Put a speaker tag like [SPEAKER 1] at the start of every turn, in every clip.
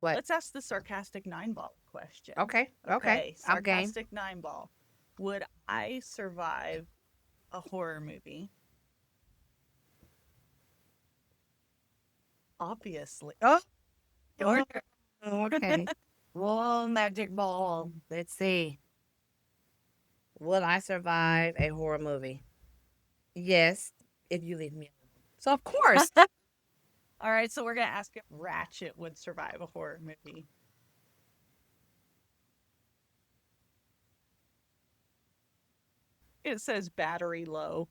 [SPEAKER 1] What?
[SPEAKER 2] Let's ask the sarcastic nine ball question.
[SPEAKER 1] Okay. Okay.
[SPEAKER 2] Okay,
[SPEAKER 1] I'm game.
[SPEAKER 2] sarcastic nine ball. Would I survive a horror movie? Obviously.
[SPEAKER 1] Oh.
[SPEAKER 2] Or
[SPEAKER 1] Oh, okay. Whoa, magic ball. Let's see. Will I survive a horror movie? Yes, if you leave me alone. So of course.
[SPEAKER 2] all right, so we're gonna ask if Ratchet would survive a horror movie. It says battery low.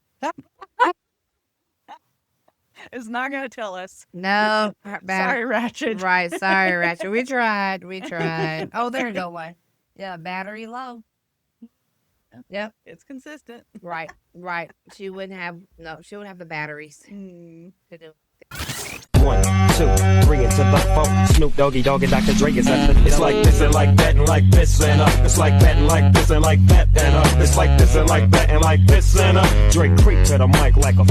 [SPEAKER 2] It's not gonna tell us.
[SPEAKER 1] No,
[SPEAKER 2] Sorry, Ratchet.
[SPEAKER 1] right. Sorry, Ratchet. We tried. We tried. Oh, there you go. One. Yeah, battery low. Yep.
[SPEAKER 2] It's consistent.
[SPEAKER 1] Right. Right. She wouldn't have no. She wouldn't have the batteries
[SPEAKER 2] Mm.
[SPEAKER 1] to do.
[SPEAKER 3] 1, 2, 3 into the 4. Snoop Doggy Dogg and Dr. Dre is at the. It's like this and like that and like this and It's like that and like this and like that and It's like this and like that and like this and Dre creep to the mic like a.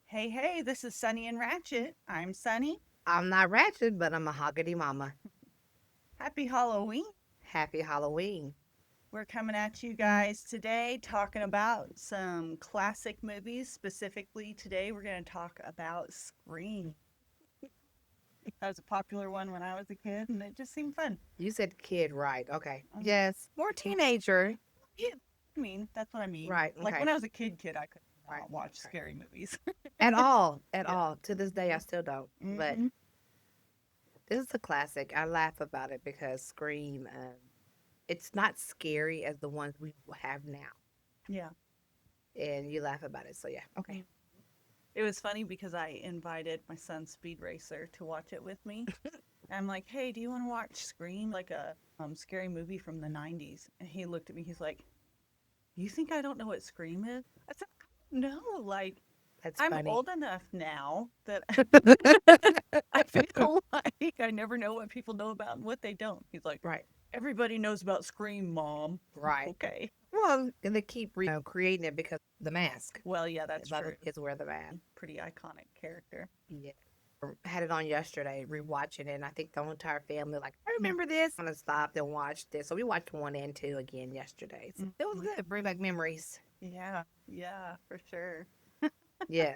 [SPEAKER 2] Hey, hey, this is Sunny and Ratchet. I'm Sunny.
[SPEAKER 1] I'm not Ratchet, but I'm a hoggity mama.
[SPEAKER 2] Happy Halloween.
[SPEAKER 1] Happy Halloween.
[SPEAKER 2] We're coming at you guys today talking about some classic movies. Specifically, today we're going to talk about Scream. That was a popular one when I was a kid, and it just seemed fun.
[SPEAKER 1] You said kid, right? Okay.
[SPEAKER 2] Um,
[SPEAKER 1] Yes, more teenager.
[SPEAKER 2] Yeah, I mean, that's what I mean.
[SPEAKER 1] Right,
[SPEAKER 2] Like
[SPEAKER 1] okay.
[SPEAKER 2] when I was a kid, I could not
[SPEAKER 1] Right,
[SPEAKER 2] watch
[SPEAKER 1] right.
[SPEAKER 2] scary movies.
[SPEAKER 1] At all.
[SPEAKER 2] Yeah.
[SPEAKER 1] To this day, I still don't. But
[SPEAKER 2] Mhm.
[SPEAKER 1] this is a classic. I laugh about it because Scream, it's not scary as the ones we have now.
[SPEAKER 2] Yeah.
[SPEAKER 1] And you laugh about it. So, yeah. Okay.
[SPEAKER 2] It was funny because I invited my son Speed Racer to watch it with me. I'm like, hey, do you want to watch Scream, like a scary movie from the 90s? And he looked at me, he's like, you think I don't know what Scream is? I said, no, like,
[SPEAKER 1] That's
[SPEAKER 2] I'm
[SPEAKER 1] funny.
[SPEAKER 2] old enough now that I feel like I never know what people know about and what they don't. He's like,
[SPEAKER 1] Right.
[SPEAKER 2] everybody knows about Scream, Mom.
[SPEAKER 1] Right.
[SPEAKER 2] Okay.
[SPEAKER 1] Well, and they keep creating it because the mask.
[SPEAKER 2] Well, yeah, that's
[SPEAKER 1] A lot
[SPEAKER 2] true.
[SPEAKER 1] of kids wear the mask.
[SPEAKER 2] Pretty iconic character.
[SPEAKER 1] Yeah. Had it on yesterday, rewatching it, and I think the whole entire family like, I remember this. I'm gonna stop and watch this. So we watched 1 and 2 again yesterday. So it was good. Bring back memories.
[SPEAKER 2] Yeah, yeah, for sure.
[SPEAKER 1] Yeah.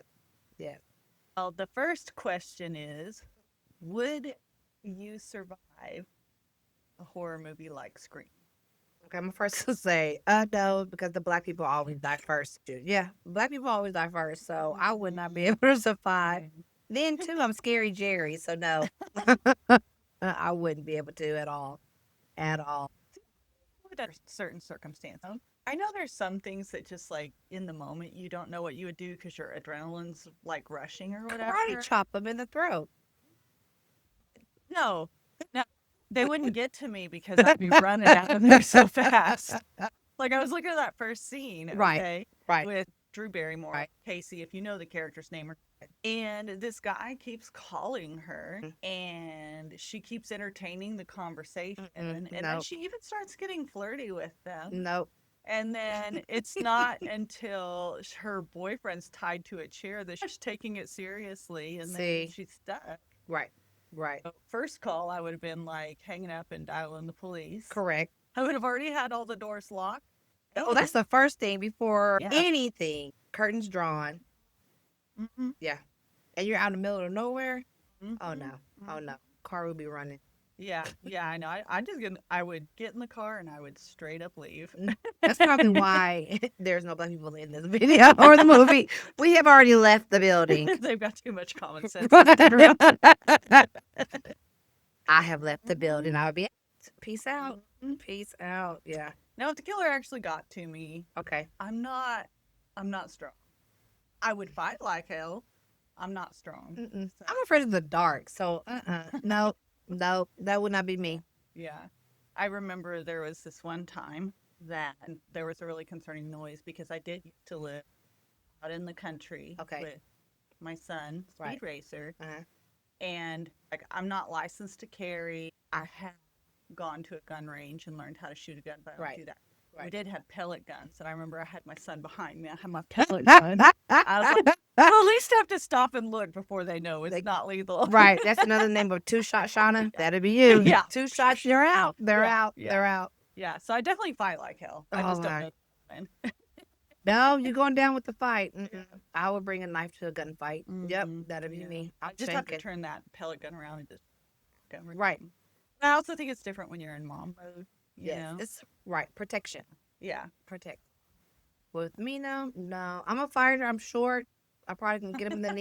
[SPEAKER 1] Yeah.
[SPEAKER 2] Well, the first question is, would you survive a horror movie like Scream?
[SPEAKER 1] Okay, I'm first to say, no, because the black people always die first. Yeah, black people always die first, so I would not be able to survive. Then too, I'm scary Jerry, so no, I wouldn't be able to at all, at all.
[SPEAKER 2] Under certain circumstances. I know there's some things that just like in the moment you don't know what you would do because your adrenaline's like rushing or whatever.
[SPEAKER 1] Karate chop them in the throat.
[SPEAKER 2] No, no, they wouldn't get to me because I'd be running out of there so fast. Like I was looking at that first scene,
[SPEAKER 1] Right,
[SPEAKER 2] okay,
[SPEAKER 1] right.
[SPEAKER 2] with Drew Barrymore,
[SPEAKER 1] Right.
[SPEAKER 2] Casey, if you know the character's name, and this guy keeps calling her, and she keeps entertaining the conversation, and then
[SPEAKER 1] nope.
[SPEAKER 2] she even starts getting flirty with them.
[SPEAKER 1] Nope.
[SPEAKER 2] And then it's not until her boyfriend's tied to a chair that she's taking it seriously, and then
[SPEAKER 1] See.
[SPEAKER 2] she's stuck.
[SPEAKER 1] Right, right.
[SPEAKER 2] So first call, I would have been like hanging up and dialing the police.
[SPEAKER 1] Correct.
[SPEAKER 2] I would have already had all the doors locked.
[SPEAKER 1] Oh, that's the first thing before
[SPEAKER 2] Yeah.
[SPEAKER 1] anything. Curtains drawn.
[SPEAKER 2] Mm-hmm.
[SPEAKER 1] Yeah, and you're out in the middle of nowhere.
[SPEAKER 2] Mm-hmm.
[SPEAKER 1] Oh no. Oh no. Car would be running.
[SPEAKER 2] Yeah, I know. I would get in the car and I would straight up leave.
[SPEAKER 1] That's probably why there's no black people in this video or the movie. We have already left the building.
[SPEAKER 2] They've got too much common sense.
[SPEAKER 1] I have left the building. I'll be peace out. Peace out. Yeah.
[SPEAKER 2] Now, if the killer actually got to me,
[SPEAKER 1] Okay.
[SPEAKER 2] I'm not strong. I would fight like hell. I'm not strong.
[SPEAKER 1] Mm-mm. I'm afraid of the dark. So no, that would not be me.
[SPEAKER 2] Yeah. I remember there was this one time that there was a really concerning noise because I did used to live out in the country
[SPEAKER 1] Okay.
[SPEAKER 2] with my son, Speed
[SPEAKER 1] Right.
[SPEAKER 2] Racer.
[SPEAKER 1] Uh-huh.
[SPEAKER 2] And like I'm not licensed to carry. I have gone to a gun range and learned how to shoot a gun, but I don't
[SPEAKER 1] Right.
[SPEAKER 2] do that. We
[SPEAKER 1] Right.
[SPEAKER 2] did have pellet guns, and I remember I had my son behind me. I had my pellet gun. I was like, I'll at least have to stop and look before they know it's
[SPEAKER 1] They-
[SPEAKER 2] not lethal.
[SPEAKER 1] Right. That's another name of two shot Shauna. That'd be you.
[SPEAKER 2] Yeah.
[SPEAKER 1] 2 shots, you're out. They're
[SPEAKER 2] Yeah,
[SPEAKER 1] out.
[SPEAKER 2] yeah.
[SPEAKER 1] They're out.
[SPEAKER 2] Yeah, so I definitely fight like hell. I
[SPEAKER 1] Oh,
[SPEAKER 2] just don't
[SPEAKER 1] my.
[SPEAKER 2] know when.
[SPEAKER 1] No, you're going down with the fight. I would bring a knife to a gunfight. Yep,
[SPEAKER 2] Mhm,
[SPEAKER 1] that'd be
[SPEAKER 2] yeah.
[SPEAKER 1] me.
[SPEAKER 2] I
[SPEAKER 1] I'm
[SPEAKER 2] just have to
[SPEAKER 1] shanking.
[SPEAKER 2] turn that pellet gun around and just go.
[SPEAKER 1] Right.
[SPEAKER 2] I also think it's different when you're in mom mode. You
[SPEAKER 1] Yes,
[SPEAKER 2] know?
[SPEAKER 1] it's right. Protection.
[SPEAKER 2] Yeah.
[SPEAKER 1] Protect. With me, no. I'm a fighter. I'm short. I probably can get him in the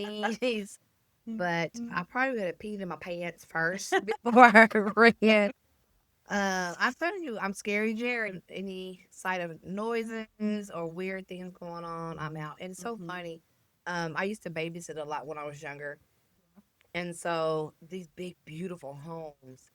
[SPEAKER 1] knees, but I probably would have peed in my pants first before I ran. I tell you, I'm scary, Jared. Any sight of noises or weird things going on, I'm out. And it's so funny. I used to babysit a lot when I was younger, and so these big, beautiful homes,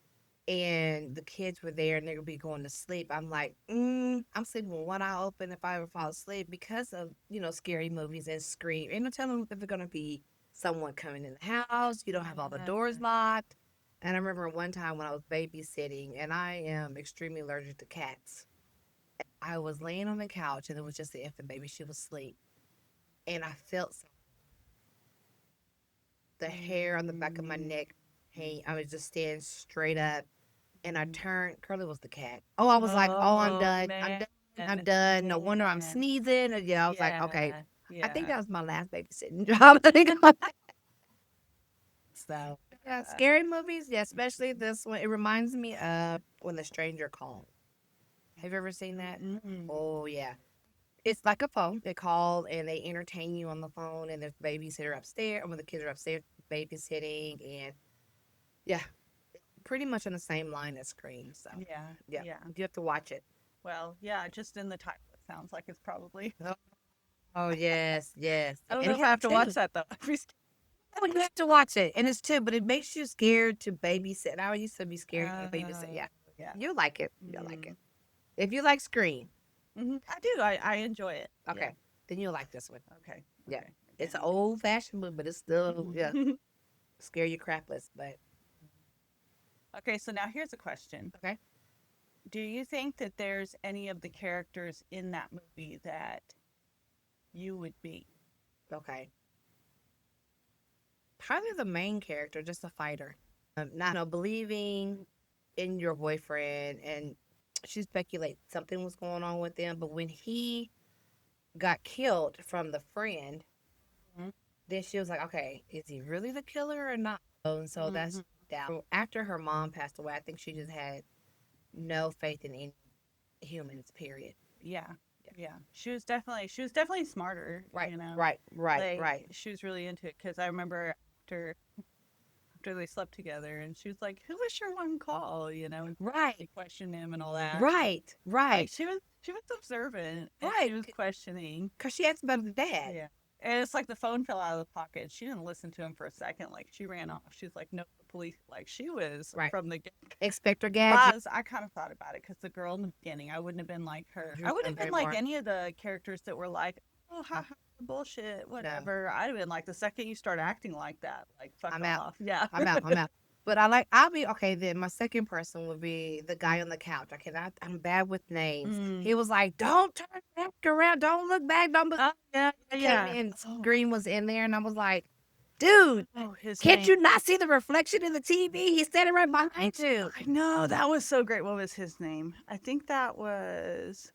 [SPEAKER 1] and the kids were there, and they would be going to sleep. I'm like, I'm sleeping with one eye open if I ever fall asleep because of scary movies and Scream. Ain't no telling if there's gonna be someone coming in the house. You don't have all the doors locked. And I remember one time when I was babysitting, and I am extremely allergic to cats. I was laying on the couch, and it was just the infant baby. She was asleep, and I felt the hair on the back of my neck hang. I was just standing straight up, and I turned. Curly was the cat. Oh, I was like, oh, I'm done. I'm done. I'm done. No wonder I'm
[SPEAKER 2] Man.
[SPEAKER 1] sneezing. And yeah, I was like, okay.
[SPEAKER 2] Yeah.
[SPEAKER 1] I think that was my last babysitting job. I think so. Yeah, scary movies. Yeah, especially this one. It reminds me of When the Stranger Called. Have you ever seen that?
[SPEAKER 2] Mm-mm.
[SPEAKER 1] Oh yeah. It's like a phone. They call and they entertain you on the phone, and there's a babysitter upstairs. When the kids are upstairs babysitting, and yeah, pretty much on the same line as Scream. So
[SPEAKER 2] Yeah.
[SPEAKER 1] yeah,
[SPEAKER 2] Yeah.
[SPEAKER 1] you have to watch it.
[SPEAKER 2] Well, yeah, just in the title, it sounds like it's probably.
[SPEAKER 1] Oh yes, yes.
[SPEAKER 2] I don't
[SPEAKER 1] And
[SPEAKER 2] know
[SPEAKER 1] it
[SPEAKER 2] if I have to
[SPEAKER 1] has
[SPEAKER 2] watch
[SPEAKER 1] two.
[SPEAKER 2] that though.
[SPEAKER 1] Oh, you have to watch it, and it's two, but it makes you scared to babysit. I used to be scared to babysit. Yeah,
[SPEAKER 2] Yeah.
[SPEAKER 1] you'll like it. You'll like it. If you like Scream,
[SPEAKER 2] I do. I enjoy it.
[SPEAKER 1] okay, then you'll like this one.
[SPEAKER 2] Okay.
[SPEAKER 1] Yeah.
[SPEAKER 2] Okay.
[SPEAKER 1] It's an old fashioned movie, but it's still scare you crapless. But
[SPEAKER 2] Okay, so now here's a question.
[SPEAKER 1] okay,
[SPEAKER 2] Do you think that there's any of the characters in that movie that you would be?
[SPEAKER 1] okay. Probably the main character, just a fighter. Not believing in your boyfriend, and she speculates something was going on with them. But when he got killed from the friend,
[SPEAKER 2] Mhm.
[SPEAKER 1] then she was like, okay, is he really the killer or not? And so that's down. After her mom passed away, I think she just had no faith in any humans, period.
[SPEAKER 2] Yeah. Yeah. She was definitely smarter,
[SPEAKER 1] Right,
[SPEAKER 2] you know.
[SPEAKER 1] right, right,
[SPEAKER 2] Like,
[SPEAKER 1] right.
[SPEAKER 2] she was really into it because I remember after they slept together and she was like, "Who was your one call?" You know, and
[SPEAKER 1] Right,
[SPEAKER 2] they questioned him and all that.
[SPEAKER 1] right,
[SPEAKER 2] Like,
[SPEAKER 1] right.
[SPEAKER 2] she was observant and
[SPEAKER 1] Right.
[SPEAKER 2] she was questioning.
[SPEAKER 1] Because she asked about the dad.
[SPEAKER 2] Yeah. And it's like the phone fell out of the pocket. She didn't listen to him for a second. Like she ran off. She was like, "No, the police." Like she was
[SPEAKER 1] Right.
[SPEAKER 2] from the get.
[SPEAKER 1] Inspector Gadget.
[SPEAKER 2] I kind of thought about it because the girl in the beginning, I wouldn't have been like her.
[SPEAKER 1] She
[SPEAKER 2] I
[SPEAKER 1] was
[SPEAKER 2] wouldn't have been
[SPEAKER 1] very
[SPEAKER 2] like
[SPEAKER 1] smart.
[SPEAKER 2] any of the characters that were like, "Oh, bullshit, whatever." I'd have been like, the second you start acting like that, like, fuck
[SPEAKER 1] I'm out.
[SPEAKER 2] off. Yeah.
[SPEAKER 1] I'm out. I'm out. But I'll be okay then. My second person would be the guy on the couch. I'm bad with names.
[SPEAKER 2] Mm.
[SPEAKER 1] He was like, don't turn back around. Don't look back. Don't look.
[SPEAKER 2] Yeah, yeah.
[SPEAKER 1] And Green was in there, and I was like, dude,
[SPEAKER 2] Oh, his
[SPEAKER 1] can't
[SPEAKER 2] name.
[SPEAKER 1] you not see the reflection in the TV? He's standing right behind you.
[SPEAKER 2] I know that was so great. What was his name? I think that was.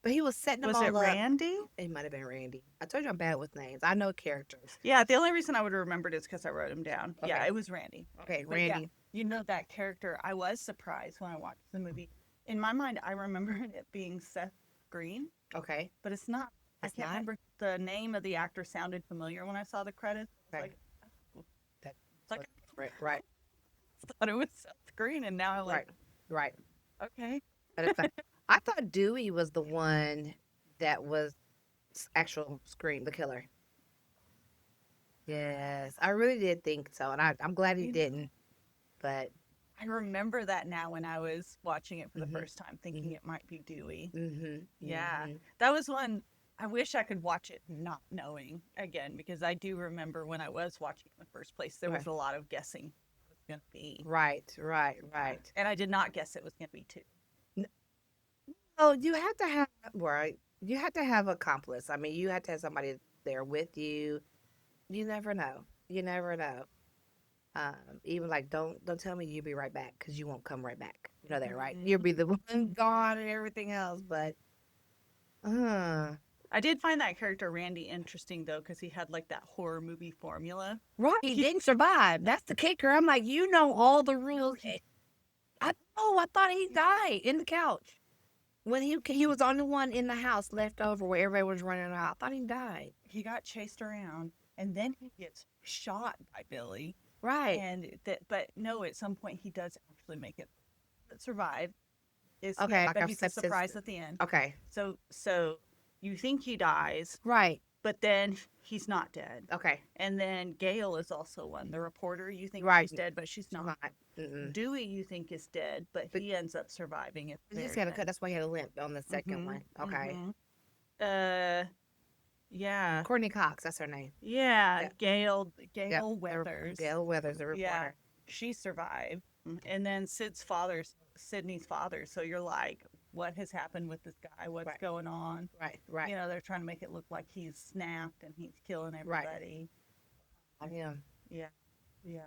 [SPEAKER 1] But he was setting them
[SPEAKER 2] Was
[SPEAKER 1] all
[SPEAKER 2] it
[SPEAKER 1] up.
[SPEAKER 2] Randy?
[SPEAKER 1] It might have been Randy. I told you I'm bad with names. I know characters.
[SPEAKER 2] Yeah, the only reason I would have remembered is because I wrote him down. Yeah,
[SPEAKER 1] Okay.
[SPEAKER 2] it was Randy.
[SPEAKER 1] Okay,
[SPEAKER 2] But yeah,
[SPEAKER 1] Randy.
[SPEAKER 2] you know that character. I was surprised when I watched the movie. In my mind, I remembered it being Seth Green,
[SPEAKER 1] Okay.
[SPEAKER 2] but it's not.
[SPEAKER 1] It's
[SPEAKER 2] I can't
[SPEAKER 1] not?
[SPEAKER 2] remember the name of the actor. Sounded familiar when I saw the credits. I was
[SPEAKER 1] Okay.
[SPEAKER 2] like, oh.
[SPEAKER 1] That-
[SPEAKER 2] It's like
[SPEAKER 1] Right.
[SPEAKER 2] I thought it was Seth Green, and now I'm like,
[SPEAKER 1] Right.
[SPEAKER 2] okay.
[SPEAKER 1] But it's like, I thought Dewey was the one that was actual Scream, the killer. Yes, I really did think so, and I'm glad he didn't. But
[SPEAKER 2] I remember that now when I was watching it for the
[SPEAKER 1] Mhm.
[SPEAKER 2] first time, thinking it might be Dewey.
[SPEAKER 1] mm-hmm,
[SPEAKER 2] Yeah, that was one. I wish I could watch it not knowing again because I do remember when I was watching it in the first place, there was
[SPEAKER 1] Right.
[SPEAKER 2] a lot of guessing what it was going to be.
[SPEAKER 1] right.
[SPEAKER 2] And I did not guess it was going to be two.
[SPEAKER 1] Oh, you have to have a accomplice. I mean, you have to have somebody there with you. You never know. You never know. Even like, don't tell me you'll be right back because you won't come right back. You know that, right? You'll be the one gone and everything else. But, uh,
[SPEAKER 2] I did find that character Randy interesting though, because he had like that horror movie formula.
[SPEAKER 1] right, he didn't survive. That's the kicker. I'm like, you know all the rules. I thought he died in the couch when he was the only one in the house left over where everybody was running out. I thought he died.
[SPEAKER 2] He got chased around, and then he gets shot by Billy.
[SPEAKER 1] Right.
[SPEAKER 2] And that, but no, at some point he does actually make it survive. Is
[SPEAKER 1] Okay.
[SPEAKER 2] but he's a surprise at the end.
[SPEAKER 1] Okay.
[SPEAKER 2] So you think he dies,
[SPEAKER 1] Right.
[SPEAKER 2] but then he's not dead.
[SPEAKER 1] Okay.
[SPEAKER 2] And then Gail is also one. The reporter, you think
[SPEAKER 1] Right.
[SPEAKER 2] she's dead, but she's not.
[SPEAKER 1] Mm-mm.
[SPEAKER 2] Dewey, you think is dead, but he ends up surviving it.
[SPEAKER 1] He's got a cut. That's why he had a limp on the 2nd one. Okay.
[SPEAKER 2] Yeah.
[SPEAKER 1] Courtney Cox. That's her name.
[SPEAKER 2] Yeah.
[SPEAKER 1] Yeah.
[SPEAKER 2] Gail
[SPEAKER 1] Yep.
[SPEAKER 2] Weathers.
[SPEAKER 1] Gail Weathers, the reporter.
[SPEAKER 2] Yeah. She survived. And then Sydney's father. So you're like, what has happened with this guy? What's
[SPEAKER 1] Right.
[SPEAKER 2] going on?
[SPEAKER 1] Right. Right.
[SPEAKER 2] You know, they're trying to make it look like he's snapped and he's killing
[SPEAKER 1] Right.
[SPEAKER 2] everybody.
[SPEAKER 1] Yeah.
[SPEAKER 2] Yeah. Yeah.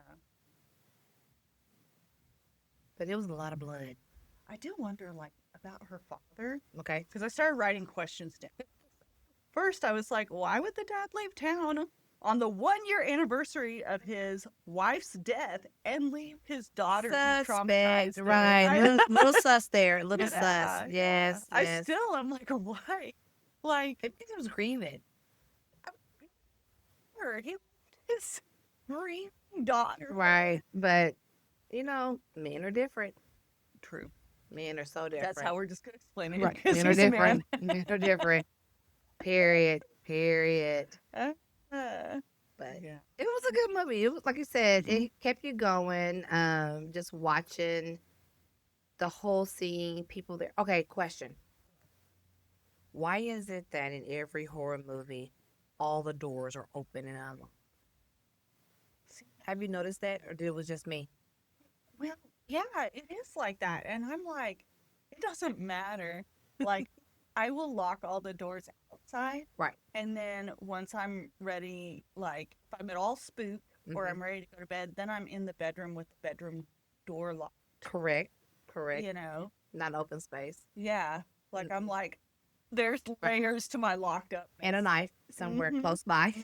[SPEAKER 1] But it was a lot of blood.
[SPEAKER 2] I do wonder, like, about her father.
[SPEAKER 1] Okay.
[SPEAKER 2] Because I started writing questions down. First, I was like, why would the dad leave town on the 1-year anniversary of his wife's death and leave his daughter
[SPEAKER 1] Suspect.
[SPEAKER 2] traumatized?
[SPEAKER 1] Right. Little sus there. Little
[SPEAKER 2] Yeah,
[SPEAKER 1] sus. Yes.
[SPEAKER 2] I
[SPEAKER 1] Yes.
[SPEAKER 2] still am like, why? Like,
[SPEAKER 1] I think it was grieving.
[SPEAKER 2] he left his grieving daughter.
[SPEAKER 1] Right. But, men are different.
[SPEAKER 2] True.
[SPEAKER 1] Men are so different.
[SPEAKER 2] That's how we're just going to explain it.
[SPEAKER 1] Right.
[SPEAKER 2] Because
[SPEAKER 1] Men are
[SPEAKER 2] he's a man.
[SPEAKER 1] different. Men are different. Period. But
[SPEAKER 2] Yeah.
[SPEAKER 1] it was a good movie. It was, like you said, it kept you going. Just watching the whole scene, people there. Okay, question. Why is it that in every horror movie, all the doors are open and unlocked? Have you noticed that, or it was just me?
[SPEAKER 2] Well, yeah, it is like that. And I'm like, it doesn't matter. Like, I will lock all the doors outside.
[SPEAKER 1] Right.
[SPEAKER 2] And then once I'm ready, like, if I'm at all spooked or I'm ready to go to bed, then I'm in the bedroom with the bedroom door locked.
[SPEAKER 1] Correct.
[SPEAKER 2] You know?
[SPEAKER 1] Not open space.
[SPEAKER 2] Yeah. Like, I'm like, there's layers to my locked up.
[SPEAKER 1] And a knife somewhere close by.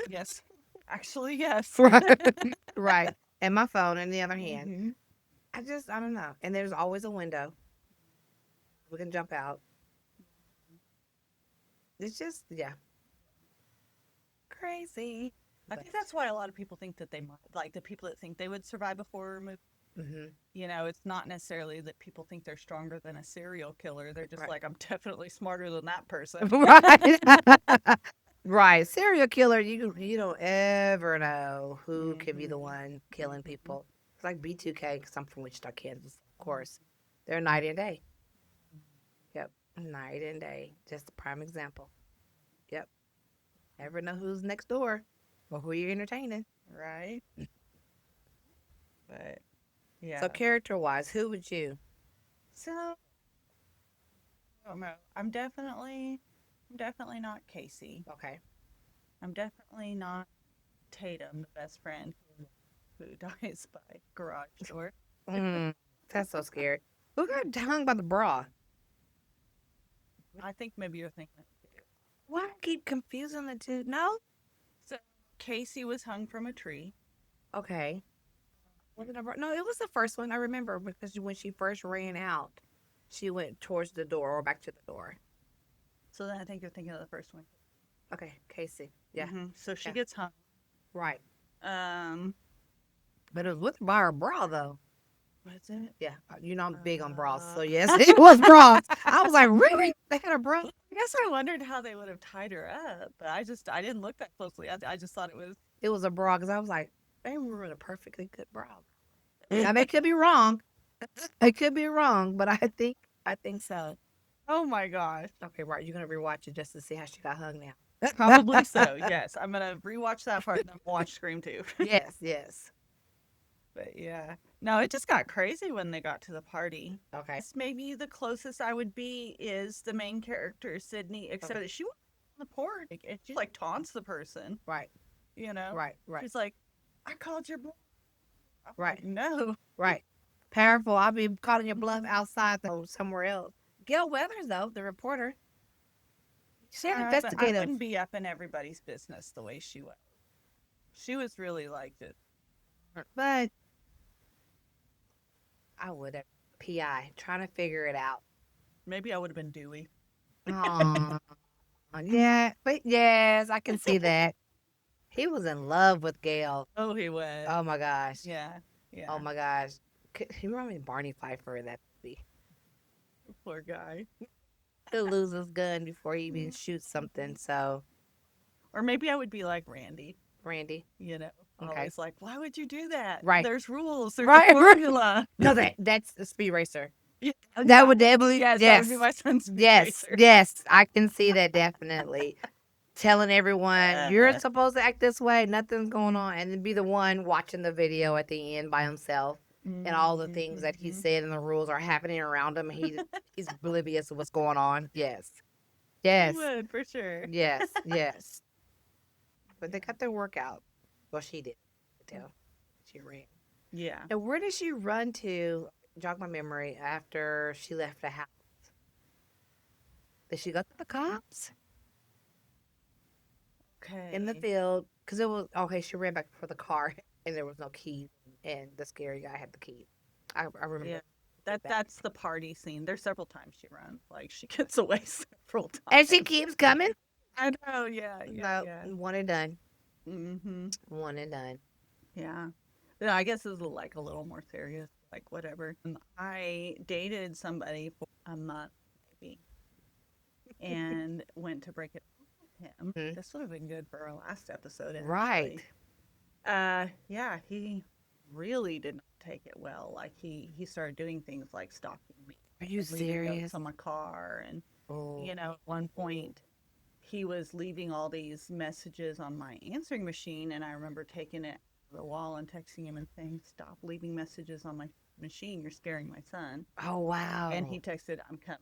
[SPEAKER 2] Yes. Actually, yes.
[SPEAKER 1] Right. Right. And my phone in the other hand.
[SPEAKER 2] Mhm.
[SPEAKER 1] I don't know. And there's always a window. We can jump out. It's just, yeah.
[SPEAKER 2] Crazy. I think that's why a lot of people think that they might, like the people that think they would survive a horror movie.
[SPEAKER 1] Mm-hmm.
[SPEAKER 2] You know, it's not necessarily that people think they're stronger than a serial killer. They're just
[SPEAKER 1] Right.
[SPEAKER 2] like, I'm definitely smarter than that person.
[SPEAKER 1] Right. Right. Serial killer, you don't ever know who could be the one killing people. It's like B2K, because I'm from Wichita, Kansas, of course. They're night and day. Yep. Night and day. Just a prime example. Yep. Never know who's next door or who you're entertaining.
[SPEAKER 2] Right? But, yeah.
[SPEAKER 1] So character-wise, who would you?
[SPEAKER 2] So, I don't know. I'm definitely not Casey.
[SPEAKER 1] Okay.
[SPEAKER 2] I'm definitely not Tatum, the best friend who dies by garage door.
[SPEAKER 1] That's so scary. Who got hung by the bra?
[SPEAKER 2] I think maybe you're thinking.
[SPEAKER 1] Why I keep confusing the two? No?
[SPEAKER 2] So, Casey was hung from a tree.
[SPEAKER 1] Okay. Was it a bra? No, it was the first one. I remember because when she first ran out, she went towards the door or back to the door.
[SPEAKER 2] So then I think you're thinking of the first one.
[SPEAKER 1] Okay, Casey. Yeah.
[SPEAKER 2] So she
[SPEAKER 1] Yeah.
[SPEAKER 2] gets hung.
[SPEAKER 1] Right.
[SPEAKER 2] Um,
[SPEAKER 1] But it was by her bra, though.
[SPEAKER 2] what's it?
[SPEAKER 1] Yeah. I'm big on bras. So, yes, it was bras. I was like, really? They had a bra?
[SPEAKER 2] I guess I wondered how they would have tied her up, but I didn't look that closely. I just thought it was.
[SPEAKER 1] It was a bra because I was like, they were in a perfectly good bra. Now, they could be wrong. They could be wrong, but I think so.
[SPEAKER 2] Oh my gosh.
[SPEAKER 1] Okay, right. You're going to rewatch it just to see how she got hung now.
[SPEAKER 2] Probably so, yes. I'm going to rewatch that part and then watch Scream 2.
[SPEAKER 1] Yes, yes.
[SPEAKER 2] But yeah. No, it just got crazy when they got to the party.
[SPEAKER 1] Okay.
[SPEAKER 2] Maybe the closest I would be is the main character, Sydney, except that she was on the porch and she like taunts the person.
[SPEAKER 1] Right.
[SPEAKER 2] you know?
[SPEAKER 1] Right. Right.
[SPEAKER 2] She's like, I called your bluff. I'm
[SPEAKER 1] Right.
[SPEAKER 2] like, no.
[SPEAKER 1] Right. Powerful. I'll be calling your bluff outside somewhere else. Gail Weathers, though, the reporter, she had
[SPEAKER 2] But I
[SPEAKER 1] investigative.
[SPEAKER 2] wouldn't be up in everybody's business the way she was. She was really like it.
[SPEAKER 1] But I would have PI trying to figure it out.
[SPEAKER 2] Maybe I would have been Dewey.
[SPEAKER 1] Aw. Yeah, but yes, I can see that. He was in love with Gail.
[SPEAKER 2] Oh, he was.
[SPEAKER 1] Oh my gosh.
[SPEAKER 2] Yeah. Yeah.
[SPEAKER 1] Oh my gosh. He reminded me of Barney Pfeiffer in that movie.
[SPEAKER 2] Poor guy.
[SPEAKER 1] He'll lose his gun before he even shoots something. So,
[SPEAKER 2] Or maybe I would be like Randy,
[SPEAKER 1] Randy.
[SPEAKER 2] you know.
[SPEAKER 1] Okay.
[SPEAKER 2] Always like, why would you do that?
[SPEAKER 1] Right.
[SPEAKER 2] There's rules. There's
[SPEAKER 1] Right,
[SPEAKER 2] a
[SPEAKER 1] right.
[SPEAKER 2] formula.
[SPEAKER 1] No, that's the Speed Racer.
[SPEAKER 2] Yeah.
[SPEAKER 1] That would definitely,
[SPEAKER 2] Yes, that
[SPEAKER 1] yes,
[SPEAKER 2] would be my son's Speed
[SPEAKER 1] yes,
[SPEAKER 2] Racer.
[SPEAKER 1] yes. I can see that definitely. Telling everyone you're supposed to act this way, nothing's going on, and then be the one watching the video at the end by himself, and all the things that he said and the rules are happening around him. He's oblivious of what's going on. Yes, yes,
[SPEAKER 2] He would, for sure.
[SPEAKER 1] yes, yes. But they got their workout. Well, she did. Tell she ran.
[SPEAKER 2] Yeah.
[SPEAKER 1] And where did she run to? Jog my memory. After she left the house, did she go to the cops?
[SPEAKER 2] Okay.
[SPEAKER 1] In the field, because it was okay. She ran back for the car, and there was no key, and the scary guy had the key. I remember.
[SPEAKER 2] Yeah.
[SPEAKER 1] that.
[SPEAKER 2] That's the party scene. There's several times she runs. Like she gets away several times.
[SPEAKER 1] And she keeps coming.
[SPEAKER 2] I know. Yeah. Yeah.
[SPEAKER 1] No,
[SPEAKER 2] Yeah.
[SPEAKER 1] one and done.
[SPEAKER 2] Mm-hmm.
[SPEAKER 1] One and done.
[SPEAKER 2] Yeah. Yeah, I guess it's like a little more serious. Like whatever. I dated somebody for a month, maybe, and went to break it off with him.
[SPEAKER 1] Mhm.
[SPEAKER 2] This would have been good for our last episode. Actually.
[SPEAKER 1] Right.
[SPEAKER 2] Yeah, he really did not take it well. Like he started doing things like stalking me,
[SPEAKER 1] Are you
[SPEAKER 2] leaving notes
[SPEAKER 1] serious?
[SPEAKER 2] on my car, and
[SPEAKER 1] Oh.
[SPEAKER 2] you know, at one point he was leaving all these messages on my answering machine, and I remember taking it to the wall and texting him and saying, "Stop leaving messages on my machine. You're scaring my son."
[SPEAKER 1] Oh wow.
[SPEAKER 2] And he texted, "I'm coming."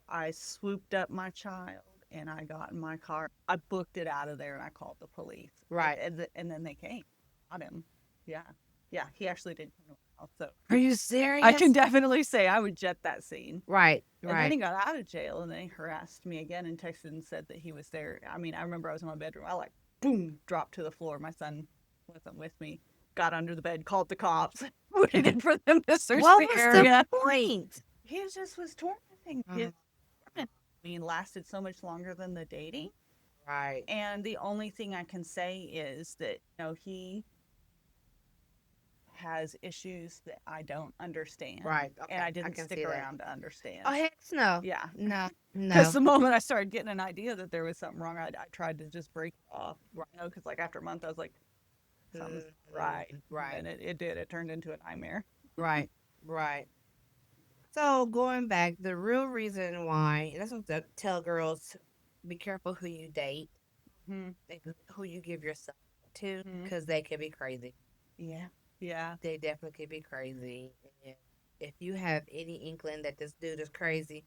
[SPEAKER 2] I swooped up my child and I got in my car. I booked it out of there and I called the police.
[SPEAKER 1] Right.
[SPEAKER 2] And then they came. Got him. Yeah. Yeah. He actually did come to my house. So
[SPEAKER 1] Are you serious?
[SPEAKER 2] I can definitely say I would jet that scene.
[SPEAKER 1] Right.
[SPEAKER 2] And then
[SPEAKER 1] Right.
[SPEAKER 2] he got out of jail and then he harassed me again and texted and said that he was there. I mean, I remember I was in my bedroom. I like, boom, dropped to the floor. My son wasn't with me. Got under the bed, called the cops, waited for them to search
[SPEAKER 1] What
[SPEAKER 2] the
[SPEAKER 1] was
[SPEAKER 2] area.
[SPEAKER 1] the point?
[SPEAKER 2] He just was tormenting. His torment, I mean, lasted so much longer than the dating.
[SPEAKER 1] Right.
[SPEAKER 2] And the only thing I can say is that, you know, he has issues that I don't understand.
[SPEAKER 1] Right. Okay.
[SPEAKER 2] And I didn't
[SPEAKER 1] can
[SPEAKER 2] stick
[SPEAKER 1] see that.
[SPEAKER 2] around to understand.
[SPEAKER 1] Oh heck no.
[SPEAKER 2] Yeah.
[SPEAKER 1] No. No.
[SPEAKER 2] Because the moment I started getting an idea that there was something wrong, I tried to just break it off. You know, because like after a month, I was like, something's not right.
[SPEAKER 1] Right.
[SPEAKER 2] And it did. It turned into a nightmare.
[SPEAKER 1] Right, right. So going back, the real reason why that's what I tell girls: be careful who you date,
[SPEAKER 2] Hmm.
[SPEAKER 1] and who you give yourself to,
[SPEAKER 2] Mhm.
[SPEAKER 1] because they can be crazy.
[SPEAKER 2] Yeah. Yeah.
[SPEAKER 1] They definitely can be crazy. And if you have any inkling that this dude is crazy,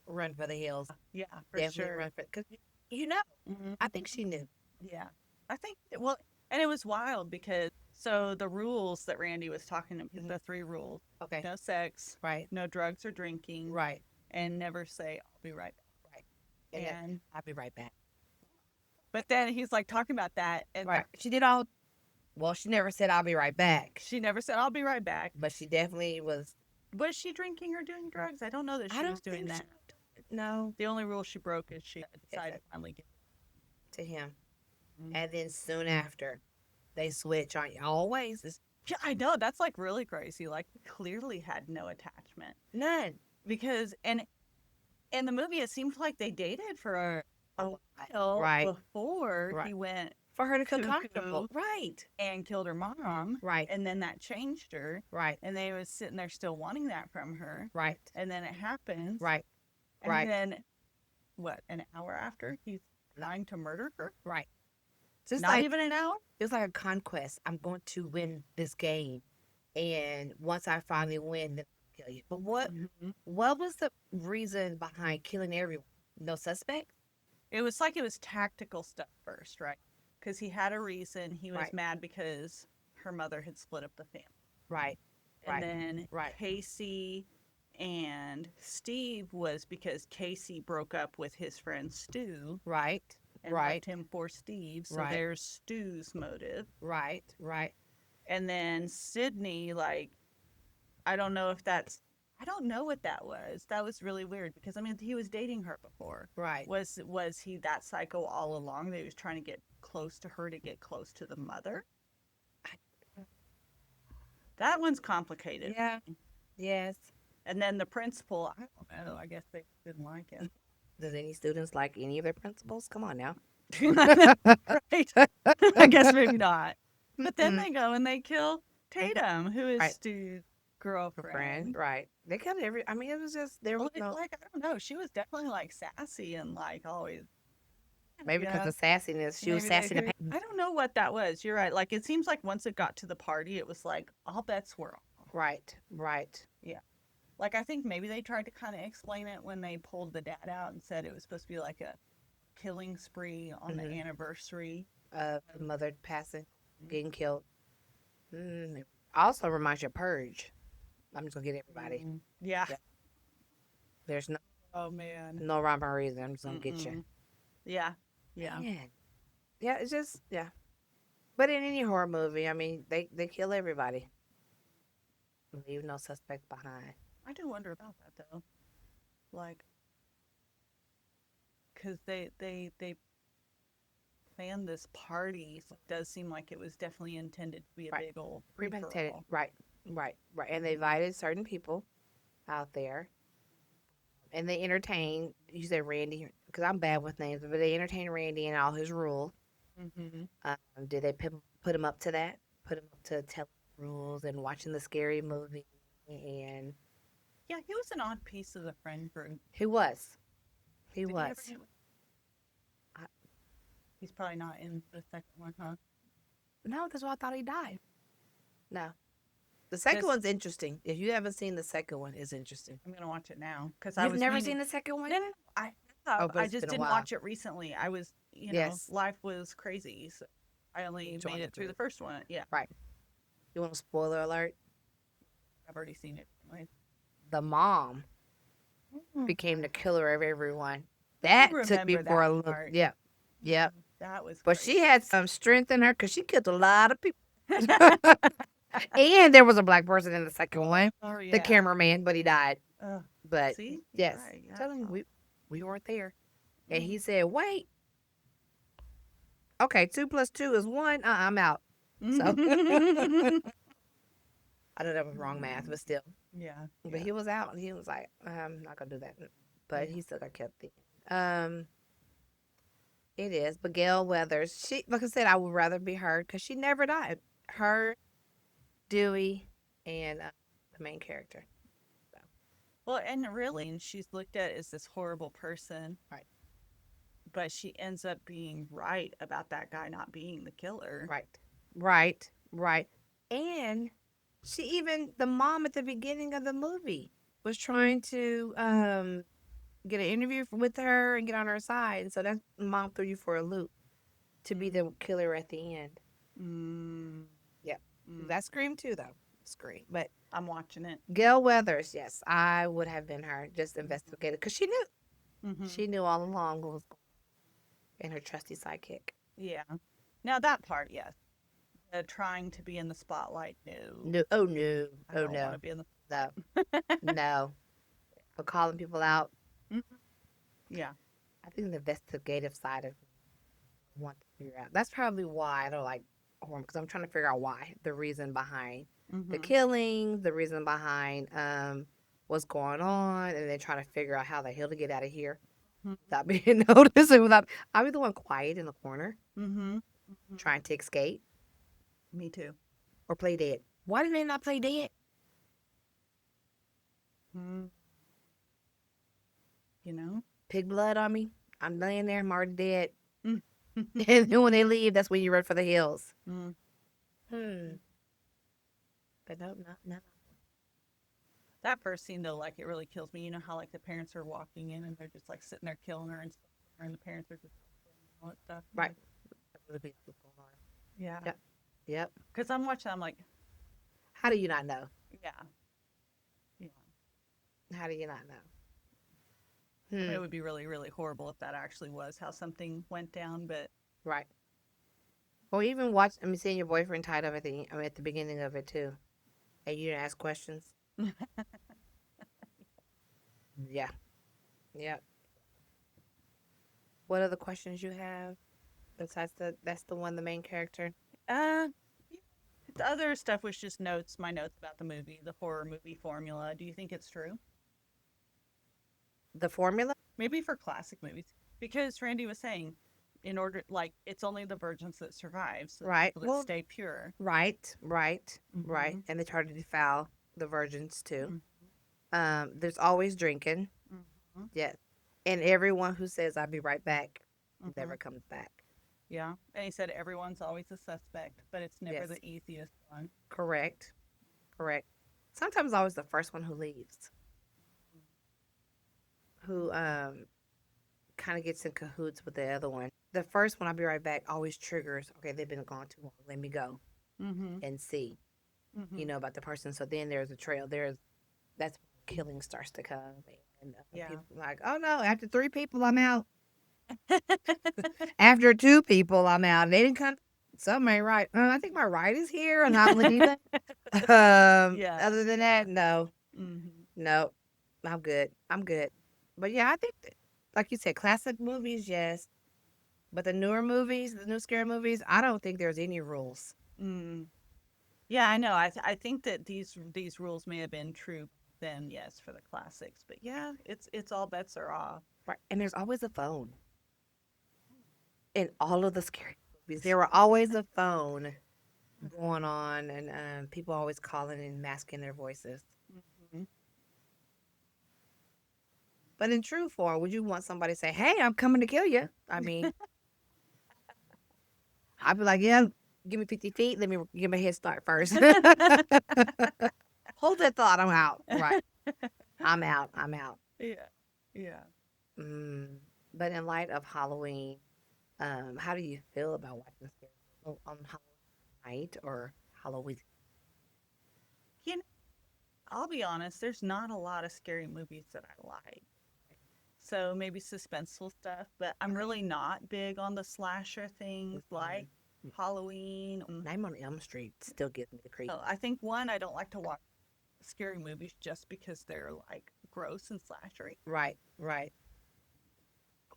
[SPEAKER 1] run for the hills.
[SPEAKER 2] Yeah. For
[SPEAKER 1] Definitely
[SPEAKER 2] sure.
[SPEAKER 1] run for because you know.
[SPEAKER 2] Mhm.
[SPEAKER 1] I think she knew.
[SPEAKER 2] Yeah. I think, well, and it was wild because, so the rules that Randy was talking about,
[SPEAKER 1] Mhm.
[SPEAKER 2] the 3 rules:
[SPEAKER 1] Okay,
[SPEAKER 2] no sex,
[SPEAKER 1] right,
[SPEAKER 2] no drugs or drinking,
[SPEAKER 1] right,
[SPEAKER 2] and never say, I'll be right back.
[SPEAKER 1] right. And then,
[SPEAKER 2] And,
[SPEAKER 1] I'll be right back.
[SPEAKER 2] but then he's like talking about that. And
[SPEAKER 1] Right. She did all. Well, she never said I'll be right back,
[SPEAKER 2] she never said, I'll be right back.
[SPEAKER 1] but she definitely was.
[SPEAKER 2] Was she drinking or doing drugs? I don't know that she was doing that.
[SPEAKER 1] No,
[SPEAKER 2] The only rule she broke is she decided to finally get.
[SPEAKER 1] to him.
[SPEAKER 2] Mhm.
[SPEAKER 1] And then soon after, they switch on you. Always. It's
[SPEAKER 2] Yeah, I know. That's like really crazy. Like, clearly had no attachment.
[SPEAKER 1] none.
[SPEAKER 2] Because, and in the movie, it seemed like they dated for a while
[SPEAKER 1] Right.
[SPEAKER 2] before he
[SPEAKER 1] Right.
[SPEAKER 2] went
[SPEAKER 1] For her to feel
[SPEAKER 2] Cuckoo.
[SPEAKER 1] comfortable. Right.
[SPEAKER 2] and killed her mom.
[SPEAKER 1] Right.
[SPEAKER 2] And then that changed her.
[SPEAKER 1] Right.
[SPEAKER 2] And they was sitting there still wanting that from her.
[SPEAKER 1] Right.
[SPEAKER 2] And then it happens.
[SPEAKER 1] Right.
[SPEAKER 2] And
[SPEAKER 1] Right.
[SPEAKER 2] then, what, an hour after, he's trying to murder her?
[SPEAKER 1] Right. So it's
[SPEAKER 2] Not
[SPEAKER 1] like
[SPEAKER 2] even an hour?
[SPEAKER 1] it's like a conquest. I'm going to win this game, and once I finally win, then I'll kill you. But what
[SPEAKER 2] Mhm.
[SPEAKER 1] was the reason behind killing everyone? No suspect.
[SPEAKER 2] It was like it was tactical stuff first, right? Because he had a reason. He was
[SPEAKER 1] Right.
[SPEAKER 2] mad because her mother had split up the family.
[SPEAKER 1] Right.
[SPEAKER 2] And
[SPEAKER 1] Right.
[SPEAKER 2] then
[SPEAKER 1] Right.
[SPEAKER 2] Casey and Steve was because Casey broke up with his friend Stu
[SPEAKER 1] Right.
[SPEAKER 2] and
[SPEAKER 1] Right.
[SPEAKER 2] left him for Steve. So
[SPEAKER 1] Right.
[SPEAKER 2] there's Stu's motive.
[SPEAKER 1] Right. Right.
[SPEAKER 2] And then Sydney, like, I don't know if that's, I don't know what that was. That was really weird because I mean he was dating her before.
[SPEAKER 1] Right.
[SPEAKER 2] Was he that psycho all along that he was trying to get close to her to get close to the mother? That one's complicated.
[SPEAKER 1] Yeah. Yes.
[SPEAKER 2] And then the principal, I don't know. I guess they didn't like him.
[SPEAKER 1] Does any students like any of their principals? Come on now.
[SPEAKER 2] Right? I guess maybe not. But then
[SPEAKER 1] Mm-mm.
[SPEAKER 2] they go and they kill Tatum, who is
[SPEAKER 1] Right.
[SPEAKER 2] Stu's
[SPEAKER 1] Friend.
[SPEAKER 2] girlfriend.
[SPEAKER 1] Right. They killed every. I mean, it was just there was
[SPEAKER 2] Well,
[SPEAKER 1] no.
[SPEAKER 2] like I don't know. She was definitely like sassy and like always.
[SPEAKER 1] Maybe because
[SPEAKER 2] Yeah.
[SPEAKER 1] of sassiness, she was
[SPEAKER 2] Maybe
[SPEAKER 1] sassy.
[SPEAKER 2] they, I don't know what that was. You're right. Like it seems like once it got to the party, it was like all bets were off.
[SPEAKER 1] Right. Right.
[SPEAKER 2] Like I think maybe they tried to kind of explain it when they pulled the dad out and said it was supposed to be like a killing spree on the
[SPEAKER 1] Mhm.
[SPEAKER 2] anniversary.
[SPEAKER 1] The mother passing, getting killed. It also reminds you of Purge. I'm just gonna get everybody.
[SPEAKER 2] Yeah.
[SPEAKER 1] Yeah. There's
[SPEAKER 2] Oh man.
[SPEAKER 1] no rhyme or reason. I'm just gonna get you.
[SPEAKER 2] Yeah. Yeah.
[SPEAKER 1] Man. Yeah, it's just yeah. But in any horror movie, I mean, they kill everybody. Leave no suspect behind.
[SPEAKER 2] I do wonder about that though. Like, because they planned this party, so it does seem like it was definitely intended to be a
[SPEAKER 1] Right.
[SPEAKER 2] big old
[SPEAKER 1] Premeditated.
[SPEAKER 2] free-for-all.
[SPEAKER 1] Right. Right. Right. And they invited certain people out there, and they entertained. You said Randy, because I'm bad with names, but they entertained Randy and all his rules.
[SPEAKER 2] Mm-hmm.
[SPEAKER 1] Did they put him up to that? Put him up to telling rules and watching the scary movie, and
[SPEAKER 2] Yeah, he was an odd piece of the friend group.
[SPEAKER 1] he was. He
[SPEAKER 2] Did he
[SPEAKER 1] was.
[SPEAKER 2] ever get-
[SPEAKER 1] I-
[SPEAKER 2] He's probably not in the second one, huh?
[SPEAKER 1] No, that's why I thought he died. No. The second
[SPEAKER 2] This-
[SPEAKER 1] one's interesting. If you haven't seen the second one, it's interesting.
[SPEAKER 2] I'm gonna watch it now because I
[SPEAKER 1] You've
[SPEAKER 2] was
[SPEAKER 1] never
[SPEAKER 2] meaning-
[SPEAKER 1] seen the second one?
[SPEAKER 2] No, no, no.
[SPEAKER 1] Oh, but
[SPEAKER 2] I
[SPEAKER 1] it's
[SPEAKER 2] just
[SPEAKER 1] been a
[SPEAKER 2] didn't
[SPEAKER 1] while.
[SPEAKER 2] watch it recently. I was,
[SPEAKER 1] Yes.
[SPEAKER 2] life was crazy. So I only
[SPEAKER 1] Joined
[SPEAKER 2] made it
[SPEAKER 1] into
[SPEAKER 2] through
[SPEAKER 1] it.
[SPEAKER 2] the first one. Yeah,
[SPEAKER 1] You want a spoiler alert?
[SPEAKER 2] I've already seen it. Anyway.
[SPEAKER 1] The mom
[SPEAKER 2] Mm.
[SPEAKER 1] became the killer of everyone. That took me
[SPEAKER 2] remember
[SPEAKER 1] for
[SPEAKER 2] that
[SPEAKER 1] a look.
[SPEAKER 2] part.
[SPEAKER 1] Yeah. Yeah.
[SPEAKER 2] That was.
[SPEAKER 1] But she
[SPEAKER 2] crazy.
[SPEAKER 1] had some strength in her because she killed a lot of people. And there was a black person in the second one,
[SPEAKER 2] Oh yeah.
[SPEAKER 1] the cameraman, but he died.
[SPEAKER 2] Ugh,
[SPEAKER 1] But
[SPEAKER 2] see? You're
[SPEAKER 1] yes,
[SPEAKER 2] right, yeah.
[SPEAKER 1] telling you, we weren't there. And
[SPEAKER 2] Mm.
[SPEAKER 1] he said, "Wait, okay, 2 + 2 is 1. I'm out." So I know that was wrong math, but still.
[SPEAKER 2] yeah.
[SPEAKER 1] But he was out, and he was like, "I'm not gonna do that." But he still got kept in. It is. But Gail Weathers, she, like I said, I would rather be her because she never died. Her, Dewey, and the main character.
[SPEAKER 2] Well, and really, and she's looked at as this horrible person.
[SPEAKER 1] Right.
[SPEAKER 2] But she ends up being right about that guy not being the killer.
[SPEAKER 1] Right. Right. Right. And she even, the mom at the beginning of the movie was trying to get an interview with her and get on her side. And so that mom threw you for a loop to be the killer at the end.
[SPEAKER 2] Mm.
[SPEAKER 1] Yep.
[SPEAKER 2] Mm.
[SPEAKER 1] That's Scream too, though. Scream. But
[SPEAKER 2] I'm watching it.
[SPEAKER 1] Gail Weathers, yes, I would have been her. Just investigated because she knew.
[SPEAKER 2] Mm-hmm.
[SPEAKER 1] She knew all along what was going on. And her trusty sidekick.
[SPEAKER 2] Yeah. Now that part, yes. Trying to be in the spotlight, no.
[SPEAKER 1] No. Oh, no.
[SPEAKER 2] I
[SPEAKER 1] Oh,
[SPEAKER 2] don't
[SPEAKER 1] no.
[SPEAKER 2] want to be in the.
[SPEAKER 1] No. No. But calling people out,
[SPEAKER 2] Yeah.
[SPEAKER 1] I think the investigative side of me want to figure out. That's probably why I don't like horror, because I'm trying to figure out why. The reason behind the
[SPEAKER 2] Mhm.
[SPEAKER 1] killing, the reason behind what's going on, and then trying to figure out how the hell to get out of here
[SPEAKER 2] Mhm.
[SPEAKER 1] without being noticed. And without, I'll be the one quiet in the corner
[SPEAKER 2] Mhm.
[SPEAKER 1] trying to escape
[SPEAKER 2] Me too.
[SPEAKER 1] or play dead. Why did they not play dead?
[SPEAKER 2] Mm. You know.
[SPEAKER 1] Pig blood on me. I'm laying there. I'm already dead.
[SPEAKER 2] Mm.
[SPEAKER 1] And then when they leave, that's when you run for the hills.
[SPEAKER 2] Mm.
[SPEAKER 1] But no, no.
[SPEAKER 2] That first scene though, like it really kills me. You know how like the parents are walking in and they're just like sitting there killing her and stuff. and the parents are just all that stuff.
[SPEAKER 1] Right. Other people going on.
[SPEAKER 2] Yeah.
[SPEAKER 1] Yep. Yep.
[SPEAKER 2] Because I'm watching, I'm like,
[SPEAKER 1] How do you not know?
[SPEAKER 2] yeah, yeah.
[SPEAKER 1] How do you not
[SPEAKER 2] I mean,
[SPEAKER 1] know?
[SPEAKER 2] it would be really, really horrible if that actually was how something went down. But
[SPEAKER 1] Right. Or even watch. I mean, seeing your boyfriend tied up at the beginning of it too, and you didn't ask questions. Yeah. Yep. What other questions you have besides that's the one, the main character?
[SPEAKER 2] uh, the other stuff was just notes, my notes about the movie, the horror movie formula. Do you think it's true?
[SPEAKER 1] The formula?
[SPEAKER 2] Maybe for classic movies, because Randy was saying, in order, like, it's only the virgins that survive, so the
[SPEAKER 1] Right.
[SPEAKER 2] people that
[SPEAKER 1] Well,
[SPEAKER 2] stay pure.
[SPEAKER 1] right, right, right.
[SPEAKER 2] Mm-hmm.
[SPEAKER 1] And they try to defile the virgins too.
[SPEAKER 2] Mm-hmm.
[SPEAKER 1] There's always drinking.
[SPEAKER 2] Mm-hmm.
[SPEAKER 1] Yes. And everyone who says I'll be right back
[SPEAKER 2] Mm-hmm.
[SPEAKER 1] never comes back.
[SPEAKER 2] Yeah, and he said everyone's always a suspect, but it's never
[SPEAKER 1] Yes.
[SPEAKER 2] the easiest one.
[SPEAKER 1] Correct. Correct. Sometimes always the first one who leaves. Who kind of gets in cahoots with the other one. The first one, I'll be right back, always triggers, okay, they've been gone too long. Let me go
[SPEAKER 2] Mm-hmm.
[SPEAKER 1] and see,
[SPEAKER 2] Mm-hmm.
[SPEAKER 1] about the person. So then there's a trail. That's when killing starts to come. And
[SPEAKER 2] Yeah.
[SPEAKER 1] people are like, oh no, after 3 people, I'm out. After 2 people, I'm out. They didn't come. Something ain't right. I think my ride is here and I'm leaving.
[SPEAKER 2] Yeah.
[SPEAKER 1] Other than that, no.
[SPEAKER 2] Mm-hmm.
[SPEAKER 1] No, I'm good. I'm good. But yeah, I think, like you said, classic movies, yes. But the newer movies, the new scary movies, I don't think there's any rules.
[SPEAKER 2] Mm. Yeah, I know. I think that these rules may have been true then, yes, for the classics. But yeah, it's all bets are off.
[SPEAKER 1] Right. And there's always a phone in all of the scary movies. There were always a phone going on, and people always calling and masking their voices.
[SPEAKER 2] Mhm.
[SPEAKER 1] But in true form, would you want somebody to say, "Hey, I'm coming to kill you"? I mean, I'd be like, "Yeah, give me 50 feet. Let me give me a head start first." Hold that thought. I'm out. Right. I'm out. I'm out.
[SPEAKER 2] Yeah. Yeah.
[SPEAKER 1] Mm. But in light of Halloween, how do you feel about watching scary movies on Halloween night or Halloween?
[SPEAKER 2] You know, I'll be honest, there's not a lot of scary movies that I like. So maybe suspenseful stuff, but I'm really not big on the slasher things like Halloween.
[SPEAKER 1] Nightmare on Elm Street still gives me the creep.
[SPEAKER 2] So I think one, I don't like to watch scary movies just because they're like gross and slashery.
[SPEAKER 1] Right, right.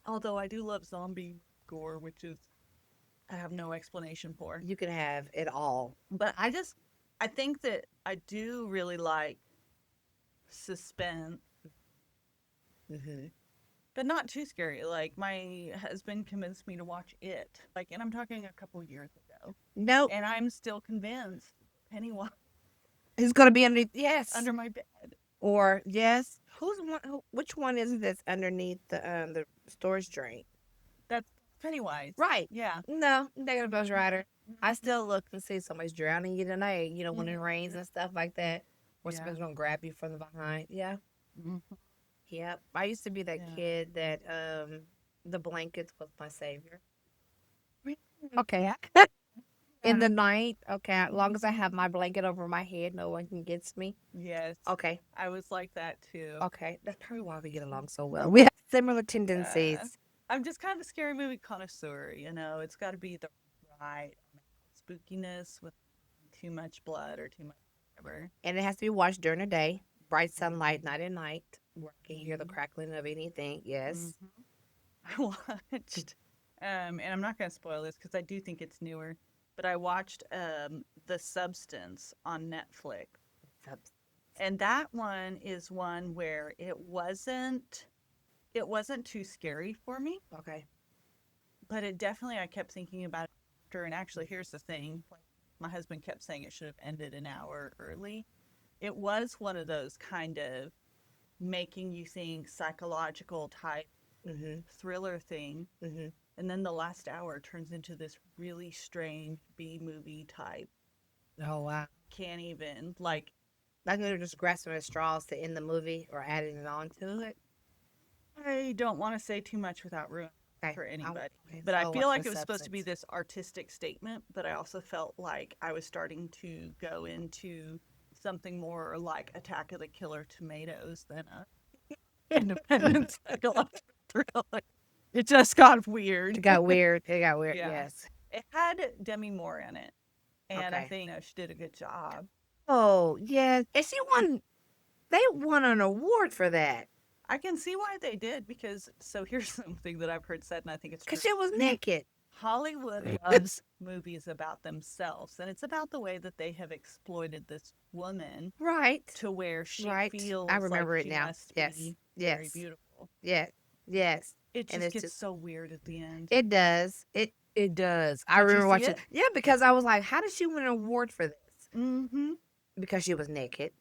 [SPEAKER 2] Although I do love zombie gore, which is I have no explanation for.
[SPEAKER 1] You can have it all.
[SPEAKER 2] But I think that I do really like suspense,
[SPEAKER 1] Hmm.
[SPEAKER 2] but not too scary. Like my husband convinced me to watch it, like, and I'm talking a couple years ago,
[SPEAKER 1] Nope.
[SPEAKER 2] and I'm still convinced Pennywise
[SPEAKER 1] It's gonna be underneath. Yes.
[SPEAKER 2] under my bed.
[SPEAKER 1] Or yes. Who's one? Which one is it that's underneath the storage drain?
[SPEAKER 2] That's Pennywise.
[SPEAKER 1] Right.
[SPEAKER 2] Yeah.
[SPEAKER 1] No, negative Ghost Rider. I still look and see somebody's drowning you tonight. When it rains and stuff like that, or
[SPEAKER 2] Yeah.
[SPEAKER 1] somebody's gonna grab you from the behind. Yeah.
[SPEAKER 2] Mhm.
[SPEAKER 1] Yep. I used to be that
[SPEAKER 2] Yeah.
[SPEAKER 1] kid that the blankets was my savior. Okay. In the night, okay, as long as I have my blanket over my head, no one can get me.
[SPEAKER 2] Yes.
[SPEAKER 1] Okay.
[SPEAKER 2] I was like that too.
[SPEAKER 1] Okay. That's probably why we get along so well. We have similar tendencies.
[SPEAKER 2] Yeah. I'm just kind of a scary movie connoisseur, It's got to be the right spookiness with too much blood or too much whatever.
[SPEAKER 1] And it has to be watched during the day, bright sunlight, not at night, where I can hear the crackling of anything. Yes.
[SPEAKER 2] Mhm. I watched, and I'm not going to spoil this because I do think it's newer, but I watched The Substance on Netflix. And that one is one where it wasn't too scary for me,
[SPEAKER 1] Okay.
[SPEAKER 2] but it definitely, I kept thinking about it after. And actually, here's the thing: like, my husband kept saying it should have ended an hour early. It was one of those kind of making you think psychological type
[SPEAKER 1] Mhm.
[SPEAKER 2] thriller thing,
[SPEAKER 1] Mhm.
[SPEAKER 2] and then the last hour turns into this really strange B movie type.
[SPEAKER 1] Oh wow.
[SPEAKER 2] Can't even like.
[SPEAKER 1] Like they're just grasping at straws to end the movie or adding it on to it.
[SPEAKER 2] I don't want to say too much without ruining
[SPEAKER 1] Okay.
[SPEAKER 2] for anybody.
[SPEAKER 1] Okay,
[SPEAKER 2] But
[SPEAKER 1] so
[SPEAKER 2] I
[SPEAKER 1] I'll
[SPEAKER 2] feel
[SPEAKER 1] watch
[SPEAKER 2] like
[SPEAKER 1] the
[SPEAKER 2] it was supposed to be
[SPEAKER 1] substance.
[SPEAKER 2] this artistic statement, but I also felt like I was starting to go into something more like Attack of the Killer Tomatoes than a independent psychological thriller. It just got weird.
[SPEAKER 1] It got weird. It got weird.
[SPEAKER 2] Yeah.
[SPEAKER 1] Yes.
[SPEAKER 2] It had Demi Moore in it, and I
[SPEAKER 1] Okay.
[SPEAKER 2] think she did a good job.
[SPEAKER 1] Oh, yeah. And she won. They won an award for that
[SPEAKER 2] I can see why they did because so here's something that I've heard said, and I think it's true.
[SPEAKER 1] because she was naked.
[SPEAKER 2] Hollywood loves movies about themselves, and it's about the way that they have exploited this woman
[SPEAKER 1] Right.
[SPEAKER 2] to where she
[SPEAKER 1] Right.
[SPEAKER 2] feels
[SPEAKER 1] I
[SPEAKER 2] like
[SPEAKER 1] remember it
[SPEAKER 2] she
[SPEAKER 1] now.
[SPEAKER 2] must
[SPEAKER 1] Yes.
[SPEAKER 2] be very
[SPEAKER 1] Yes.
[SPEAKER 2] beautiful.
[SPEAKER 1] Yes. Yes.
[SPEAKER 2] It
[SPEAKER 1] And
[SPEAKER 2] just
[SPEAKER 1] it's
[SPEAKER 2] gets
[SPEAKER 1] just
[SPEAKER 2] so weird at the end.
[SPEAKER 1] it does. It does. I
[SPEAKER 2] Did you
[SPEAKER 1] remember
[SPEAKER 2] see
[SPEAKER 1] watching.
[SPEAKER 2] it?
[SPEAKER 1] Yeah, because I was like, how did she win an award for this?
[SPEAKER 2] Mm-hmm.
[SPEAKER 1] Because she was naked.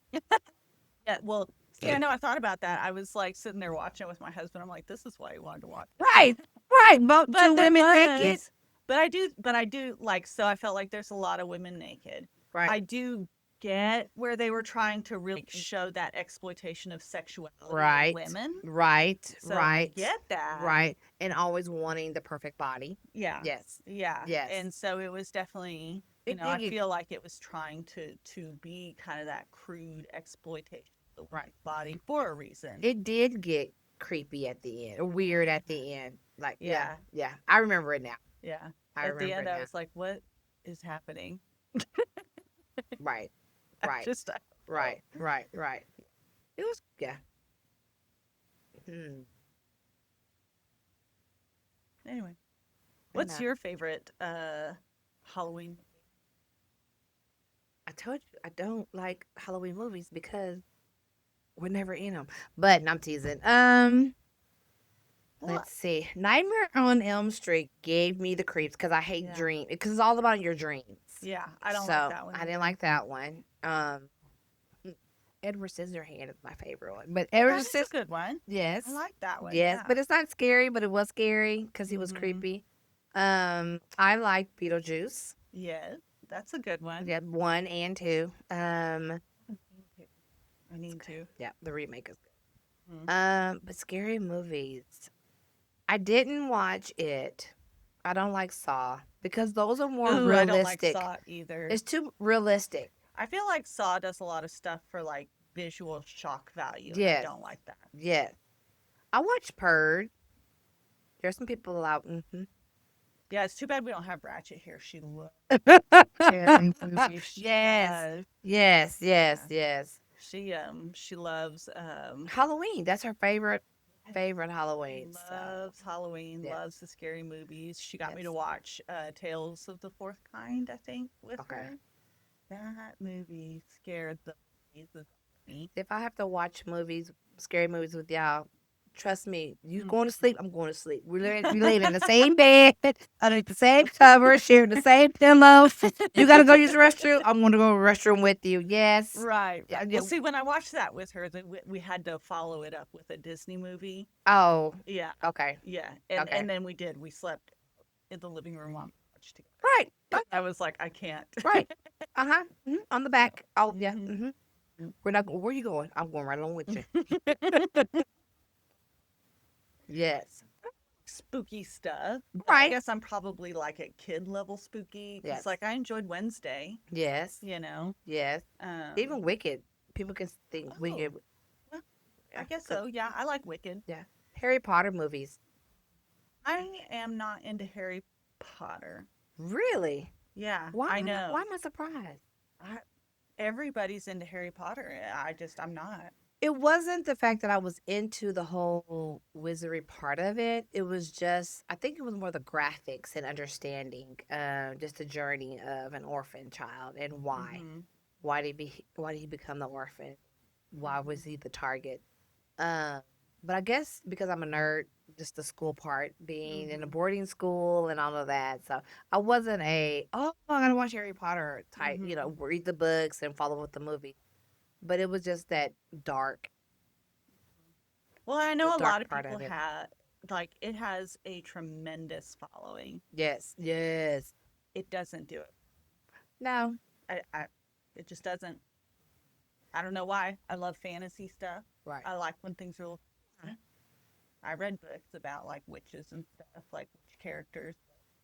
[SPEAKER 2] Yeah, well, see, I know I thought about that. I was like sitting there watching it with my husband. I'm like, this is why he wanted to watch it.
[SPEAKER 1] Right. Right. Both
[SPEAKER 2] But
[SPEAKER 1] two
[SPEAKER 2] there
[SPEAKER 1] women naked.
[SPEAKER 2] was, but I do like, so I felt like there's a lot of women naked.
[SPEAKER 1] Right.
[SPEAKER 2] I do get where they were trying to really show that exploitation of sexuality
[SPEAKER 1] Right.
[SPEAKER 2] of women.
[SPEAKER 1] Right.
[SPEAKER 2] So I
[SPEAKER 1] Right.
[SPEAKER 2] get that.
[SPEAKER 1] Right. And always wanting the perfect body.
[SPEAKER 2] Yeah.
[SPEAKER 1] Yes.
[SPEAKER 2] Yeah.
[SPEAKER 1] Yes.
[SPEAKER 2] And so it was definitely, you
[SPEAKER 1] It
[SPEAKER 2] know, I
[SPEAKER 1] did get-
[SPEAKER 2] feel like it was trying to be kind of that crude exploitation of the
[SPEAKER 1] Right.
[SPEAKER 2] body for a reason.
[SPEAKER 1] It did get creepy at the end, or weird at the end. Like, yeah.
[SPEAKER 2] Yeah.
[SPEAKER 1] Yeah. I remember it now.
[SPEAKER 2] Yeah.
[SPEAKER 1] I
[SPEAKER 2] At the
[SPEAKER 1] remember
[SPEAKER 2] end,
[SPEAKER 1] it
[SPEAKER 2] I
[SPEAKER 1] now.
[SPEAKER 2] was like, what is happening?
[SPEAKER 1] Right.
[SPEAKER 2] I
[SPEAKER 1] Right.
[SPEAKER 2] just, I don't know.
[SPEAKER 1] Right. Right. Right. It was, yeah. Hmm.
[SPEAKER 2] Anyway, what's
[SPEAKER 1] know.
[SPEAKER 2] your favorite Halloween?
[SPEAKER 1] I told you I don't like Halloween movies because we're never in them. But I'm teasing.
[SPEAKER 2] Well,
[SPEAKER 1] Let's see. Nightmare on Elm Street gave me the creeps because I hate
[SPEAKER 2] Yeah.
[SPEAKER 1] dream because it's all about your dreams.
[SPEAKER 2] yeah, I don't
[SPEAKER 1] so
[SPEAKER 2] like that one.
[SPEAKER 1] I didn't
[SPEAKER 2] either.
[SPEAKER 1] like that one. Edward Scissorhand is my favorite one, but Edward
[SPEAKER 2] That's a
[SPEAKER 1] Scissorhand,
[SPEAKER 2] good one.
[SPEAKER 1] yes,
[SPEAKER 2] I like that one.
[SPEAKER 1] yes,
[SPEAKER 2] yeah.
[SPEAKER 1] but it's not scary, but it was scary because he was
[SPEAKER 2] Mhm.
[SPEAKER 1] creepy. I like Beetlejuice.
[SPEAKER 2] Yes, that's a good one.
[SPEAKER 1] Yeah, 1 and 2.
[SPEAKER 2] I need to.
[SPEAKER 1] Yeah, the remake is good.
[SPEAKER 2] Mhm.
[SPEAKER 1] But scary movies. I didn't watch it. I don't like Saw because those are more
[SPEAKER 2] Ooh, I don't like
[SPEAKER 1] realistic.
[SPEAKER 2] Saw either.
[SPEAKER 1] It's too realistic.
[SPEAKER 2] I feel like Saw does a lot of stuff for like visual shock value. and
[SPEAKER 1] Yes.
[SPEAKER 2] I don't like that.
[SPEAKER 1] Yeah. I watched Purge. There's some people out. Mm-hmm.
[SPEAKER 2] Yeah, it's too bad we don't have Ratchet here. She loves
[SPEAKER 1] Scary movies.
[SPEAKER 2] She
[SPEAKER 1] Yes.
[SPEAKER 2] does.
[SPEAKER 1] Yes, yes,
[SPEAKER 2] Yeah.
[SPEAKER 1] yes.
[SPEAKER 2] She loves
[SPEAKER 1] Halloween. That's her favorite Halloween. So.
[SPEAKER 2] loves Halloween,
[SPEAKER 1] Yeah.
[SPEAKER 2] loves the scary movies. She got me to
[SPEAKER 1] Yes.
[SPEAKER 2] watch Tales of the Fourth Kind, I think, with
[SPEAKER 1] Okay.
[SPEAKER 2] her. That movie scared the bejesus out of me.
[SPEAKER 1] If I have to watch movies, scary movies with y'all, trust me, you
[SPEAKER 2] Mm.
[SPEAKER 1] going to sleep, I'm going to sleep. We laying in the same bed, underneath the same cover, sharing the same pillow. You got to go use the restroom. I'm going to go to the restroom with you. Yes.
[SPEAKER 2] Right.
[SPEAKER 1] Yeah,
[SPEAKER 2] Right.
[SPEAKER 1] yeah.
[SPEAKER 2] Well, see, when I watched that with her, we had to follow it up with a Disney movie.
[SPEAKER 1] Oh,
[SPEAKER 2] Yeah,
[SPEAKER 1] okay.
[SPEAKER 2] yeah, and
[SPEAKER 1] Okay.
[SPEAKER 2] and then we did. We slept in the living room while we watched together.
[SPEAKER 1] Right.
[SPEAKER 2] I was like, I can't.
[SPEAKER 1] Right. Uh-huh. On the back. Oh, yeah.
[SPEAKER 2] Mhm.
[SPEAKER 1] We're not. Where you going? I'm going right along with you. Yes.
[SPEAKER 2] Spooky stuff. I
[SPEAKER 1] Right.
[SPEAKER 2] guess I'm probably like at kid level spooky because
[SPEAKER 1] Yes.
[SPEAKER 2] like I enjoyed Wednesday.
[SPEAKER 1] Yes.
[SPEAKER 2] You know.
[SPEAKER 1] Yes. Even Wicked. People can think Wicked.
[SPEAKER 2] I
[SPEAKER 1] Yeah,
[SPEAKER 2] guess
[SPEAKER 1] 'cause-
[SPEAKER 2] so. Yeah, I like Wicked.
[SPEAKER 1] Yeah. Harry Potter movies.
[SPEAKER 2] I am not into Harry Potter.
[SPEAKER 1] Really?
[SPEAKER 2] Yeah,
[SPEAKER 1] Why?
[SPEAKER 2] I know.
[SPEAKER 1] Why am I surprised?
[SPEAKER 2] Everybody's into Harry Potter. I'm not.
[SPEAKER 1] It wasn't the fact that I was into the whole wizardry part of it. It was just, I think it was more the graphics and understanding, just the journey of an orphan child and why.
[SPEAKER 2] Mhm.
[SPEAKER 1] Why did he become the orphan? Why was he the target? But I guess because I'm a nerd, just the school part, being in a
[SPEAKER 2] Mhm.
[SPEAKER 1] boarding school and all of that. So I wasn't I'm gonna watch Harry Potter type, read the books and follow with the movie. But it was just that dark.
[SPEAKER 2] Well, I know a
[SPEAKER 1] dark
[SPEAKER 2] lot of
[SPEAKER 1] part of
[SPEAKER 2] people
[SPEAKER 1] it.
[SPEAKER 2] have like it has a tremendous following.
[SPEAKER 1] Yes, yes.
[SPEAKER 2] It doesn't do it.
[SPEAKER 1] No,
[SPEAKER 2] It just doesn't. I don't know why. I love fantasy stuff.
[SPEAKER 1] right.
[SPEAKER 2] I like when things are. I read books about like witches and stuff, like witch characters.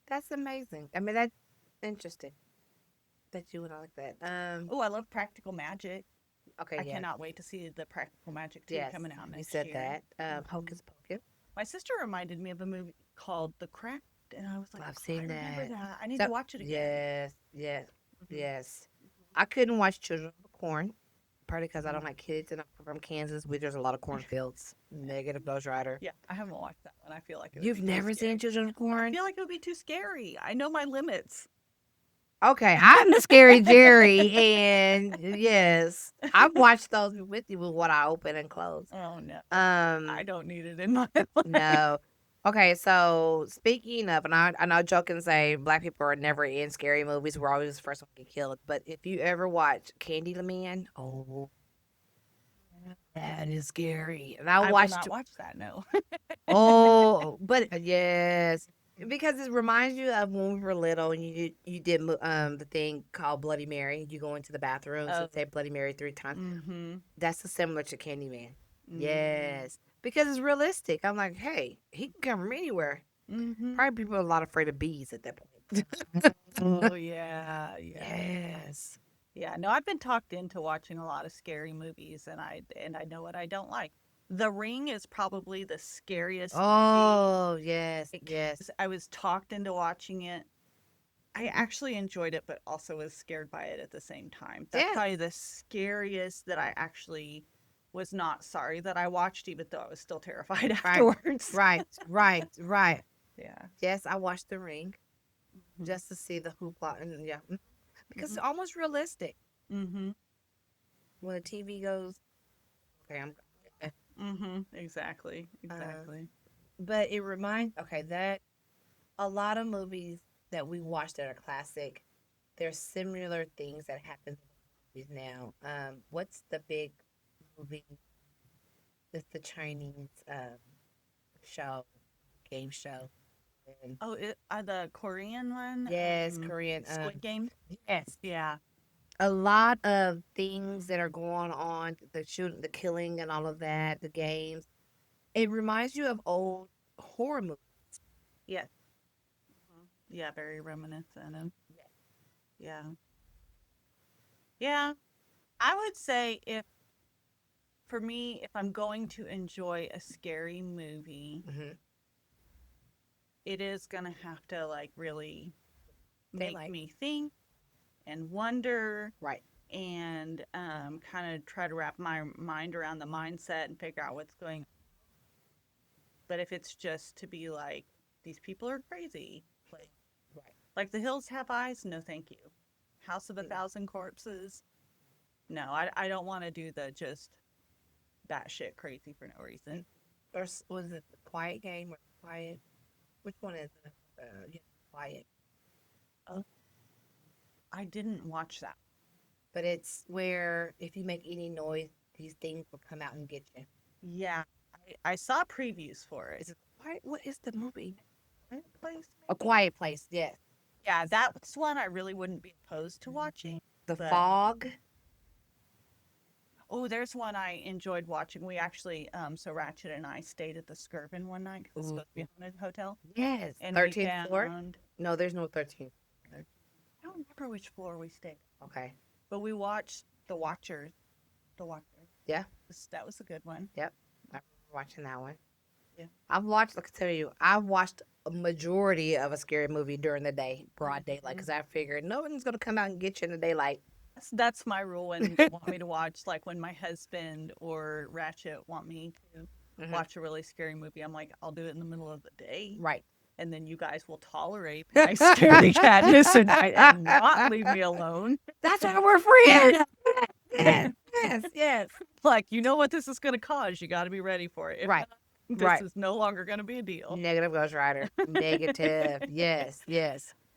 [SPEAKER 1] That's amazing. I mean, that's interesting that you would like that.
[SPEAKER 2] Oh, I love practical magic.
[SPEAKER 1] Okay,
[SPEAKER 2] I
[SPEAKER 1] yeah,
[SPEAKER 2] cannot wait to see the practical magic 2
[SPEAKER 1] yes,
[SPEAKER 2] coming out
[SPEAKER 1] you
[SPEAKER 2] next
[SPEAKER 1] said
[SPEAKER 2] year.
[SPEAKER 1] that.
[SPEAKER 2] Mhm.
[SPEAKER 1] Hocus Pocus.
[SPEAKER 2] My sister reminded me of a movie called The Craft, and I was like,
[SPEAKER 1] I've
[SPEAKER 2] oh, I
[SPEAKER 1] seen
[SPEAKER 2] remember
[SPEAKER 1] that.
[SPEAKER 2] that. I need
[SPEAKER 1] So
[SPEAKER 2] to watch it again.
[SPEAKER 1] yes, yes,
[SPEAKER 2] Mhm.
[SPEAKER 1] yes. I couldn't watch Children of the Corn, partly because I
[SPEAKER 2] Mhm.
[SPEAKER 1] don't like kids, and I'm from Kansas, where there's a lot of cornfields. Negative Ghost Rider.
[SPEAKER 2] Yeah, I haven't watched that one. I feel like it would
[SPEAKER 1] You've
[SPEAKER 2] be too
[SPEAKER 1] never seen
[SPEAKER 2] scary.
[SPEAKER 1] Children of the
[SPEAKER 2] I
[SPEAKER 1] Corn?
[SPEAKER 2] feel like it would be too scary. I know my limits.
[SPEAKER 1] Okay, I'm the scary Jerry, and yes, I've watched those with you with what I open and close.
[SPEAKER 2] Oh no, I
[SPEAKER 1] Um,
[SPEAKER 2] don't need it in my life.
[SPEAKER 1] no. Okay, so speaking of, and I know joke and say black people are never in scary movies. We're always the first one to get killed. But if you ever watch Candyman, oh, that is scary. And I
[SPEAKER 2] I will
[SPEAKER 1] watched,
[SPEAKER 2] not watch that. No.
[SPEAKER 1] oh, but yes, because it reminds you of when we were little and you did the thing called Bloody Mary. You go into the bathrooms
[SPEAKER 2] Oh.
[SPEAKER 1] and say Bloody Mary 3 times.
[SPEAKER 2] Mm-hmm.
[SPEAKER 1] That's similar to Candyman.
[SPEAKER 2] Mm-hmm.
[SPEAKER 1] Yes, because it's realistic. I'm like, hey, he can come from anywhere.
[SPEAKER 2] Mm-hmm.
[SPEAKER 1] Probably people are a lot afraid of bees at that point.
[SPEAKER 2] Oh yeah, yeah.
[SPEAKER 1] Yes.
[SPEAKER 2] Yeah, no, I've been talked into watching a lot of scary movies, and I know what I don't like. The Ring is probably the scariest movie
[SPEAKER 1] Oh, yes, yes.
[SPEAKER 2] because I was talked into watching it. I actually enjoyed it, but also was scared by it at the same time. That's
[SPEAKER 1] Yeah.
[SPEAKER 2] probably the scariest that I actually was not sorry that I watched, even though I was still terrified afterwards.
[SPEAKER 1] Right, right.
[SPEAKER 2] Yeah.
[SPEAKER 1] Yes, I watched The Ring
[SPEAKER 2] Mhm.
[SPEAKER 1] just to see the hoopla, and yeah, because
[SPEAKER 2] Mhm.
[SPEAKER 1] it's almost realistic.
[SPEAKER 2] Mm-hmm.
[SPEAKER 1] When the TV goes, okay,
[SPEAKER 2] Exactly. Exactly.
[SPEAKER 1] but it reminds, okay, that a lot of movies that we watch that are classic, there's similar things that happen in movies now. What's the big movie? It's the Chinese show, game show. And
[SPEAKER 2] Oh, the Korean one?
[SPEAKER 1] yes, Korean.
[SPEAKER 2] Squid Game?
[SPEAKER 1] Yes,
[SPEAKER 2] Yeah.
[SPEAKER 1] a lot of things that are going on, the shooting, the killing, and all of that, the games. It reminds you of old horror movies.
[SPEAKER 2] Yes. Yeah, very reminiscent of. Yeah. Yeah. I would say for me, if I'm going to enjoy a scary movie,
[SPEAKER 1] Mm-hmm.
[SPEAKER 2] it is going to have to like really make
[SPEAKER 1] Daylight.
[SPEAKER 2] me think and wonder
[SPEAKER 1] Right.
[SPEAKER 2] and kind of try to wrap my mind around the mindset and figure out what's going on. But if it's just to be like, these people are crazy,
[SPEAKER 1] Right.
[SPEAKER 2] like The Hills Have Eyes, no thank you. House of a
[SPEAKER 1] Mm.
[SPEAKER 2] Thousand Corpses, no, I don't want to do the just batshit crazy for no reason.
[SPEAKER 1] Or was it the Quiet Game or Quiet? Which one is it? Yeah, Quiet.
[SPEAKER 2] I didn't watch that.
[SPEAKER 1] But it's where if you make any noise, these things will come out and get you.
[SPEAKER 2] Yeah, I saw previews for it.
[SPEAKER 1] Is it Quiet? What is the movie?
[SPEAKER 2] Quiet Place,
[SPEAKER 1] A
[SPEAKER 2] maybe?
[SPEAKER 1] Quiet Place. Yes.
[SPEAKER 2] Yeah, that's one I really wouldn't be opposed to watching.
[SPEAKER 1] The
[SPEAKER 2] But-
[SPEAKER 1] Fog.
[SPEAKER 2] Oh, there's one I enjoyed watching. We actually, so Ratchet and I stayed at the Skirvin one night 'cause it's supposed to be a haunted hotel.
[SPEAKER 1] Yes.
[SPEAKER 2] And
[SPEAKER 1] 13th
[SPEAKER 2] we
[SPEAKER 1] floor.
[SPEAKER 2] found,
[SPEAKER 1] No, there's no 13th.
[SPEAKER 2] I don't remember which floor we stayed,
[SPEAKER 1] Okay.
[SPEAKER 2] but we watched The Watchers. The Watchers.
[SPEAKER 1] Yeah.
[SPEAKER 2] That was a good one.
[SPEAKER 1] I remember watching that one.
[SPEAKER 2] Yeah.
[SPEAKER 1] I've watched. Like I tell you, I've watched a majority of a scary movie during the day, broad daylight, because I figured no one's gonna come out and get you in the daylight.
[SPEAKER 2] That's my rule when they want me to watch, like when my husband or Ratchet want me to
[SPEAKER 1] Mhm.
[SPEAKER 2] watch a really scary movie. I'm like, I'll do it in the middle of the day.
[SPEAKER 1] Right.
[SPEAKER 2] And then you guys will tolerate my scary catness and not leave me alone.
[SPEAKER 1] That's why we're friends. yes.
[SPEAKER 2] Like, you know what this is going to cause. You got to be ready for it. If
[SPEAKER 1] Right.
[SPEAKER 2] not, this
[SPEAKER 1] Right.
[SPEAKER 2] is no longer going to be a deal.
[SPEAKER 1] Negative Ghost Rider. Negative. Yes.